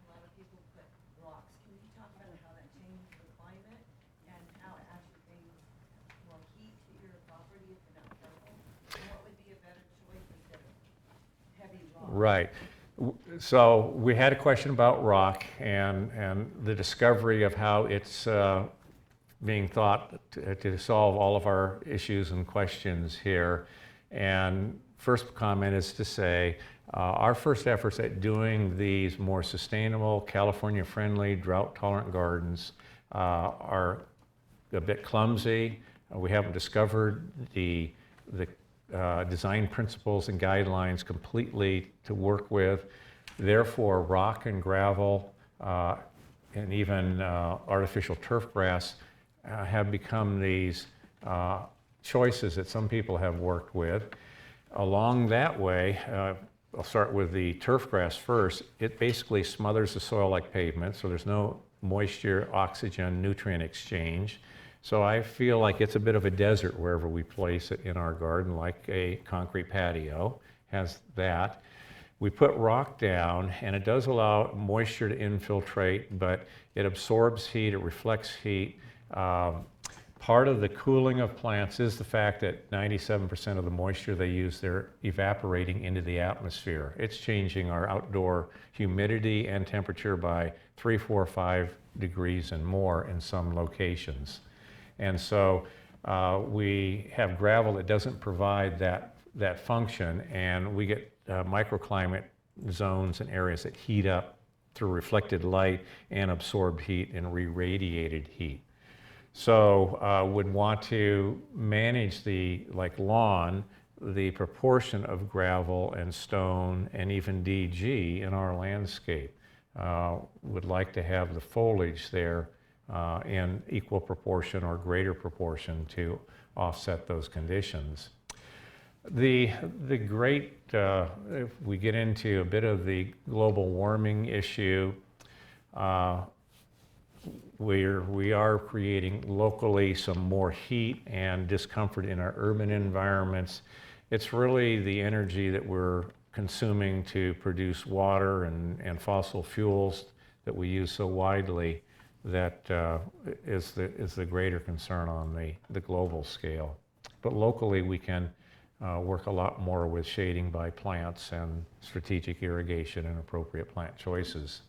a lot of people put rocks. Can you talk about how that changes the climate and how it actually brings more heat to your property if you're not careful? And what would be a better choice instead of heavy rocks? Right. So we had a question about rock and the discovery of how it's being thought to solve all of our issues and questions here. And first comment is to say, our first efforts at doing these more sustainable, California-friendly, drought-tolerant gardens are a bit clumsy. We haven't discovered the design principles and guidelines completely to work with. Therefore, rock and gravel and even artificial turf grass have become these choices that some people have worked with. Along that way, I'll start with the turf grass first. It basically smothers the soil like pavement, so there's no moisture, oxygen, nutrient exchange. So I feel like it's a bit of a desert wherever we place it in our garden, like a concrete patio has that. We put rock down, and it does allow moisture to infiltrate, but it absorbs heat, it reflects heat. Part of the cooling of plants is the fact that 97% of the moisture they use, they're evaporating into the atmosphere. It's changing our outdoor humidity and temperature by 3, 4, 5 degrees and more in some locations. And so we have gravel that doesn't provide that function, and we get microclimate zones and areas that heat up through reflected light and absorbed heat and re-radiated heat. So would want to manage like lawn, the proportion of gravel and stone and even DG in our landscape. Would like to have the foliage there in equal proportion or greater proportion to offset those conditions. The great, if we get into a bit of the global warming issue, we are creating locally some more heat and discomfort in our urban environments. It's really the energy that we're consuming to produce water and fossil fuels that we use so widely that is the greater concern on the global scale. But locally we can work a lot more with shading by plants and strategic irrigation and appropriate plant choices.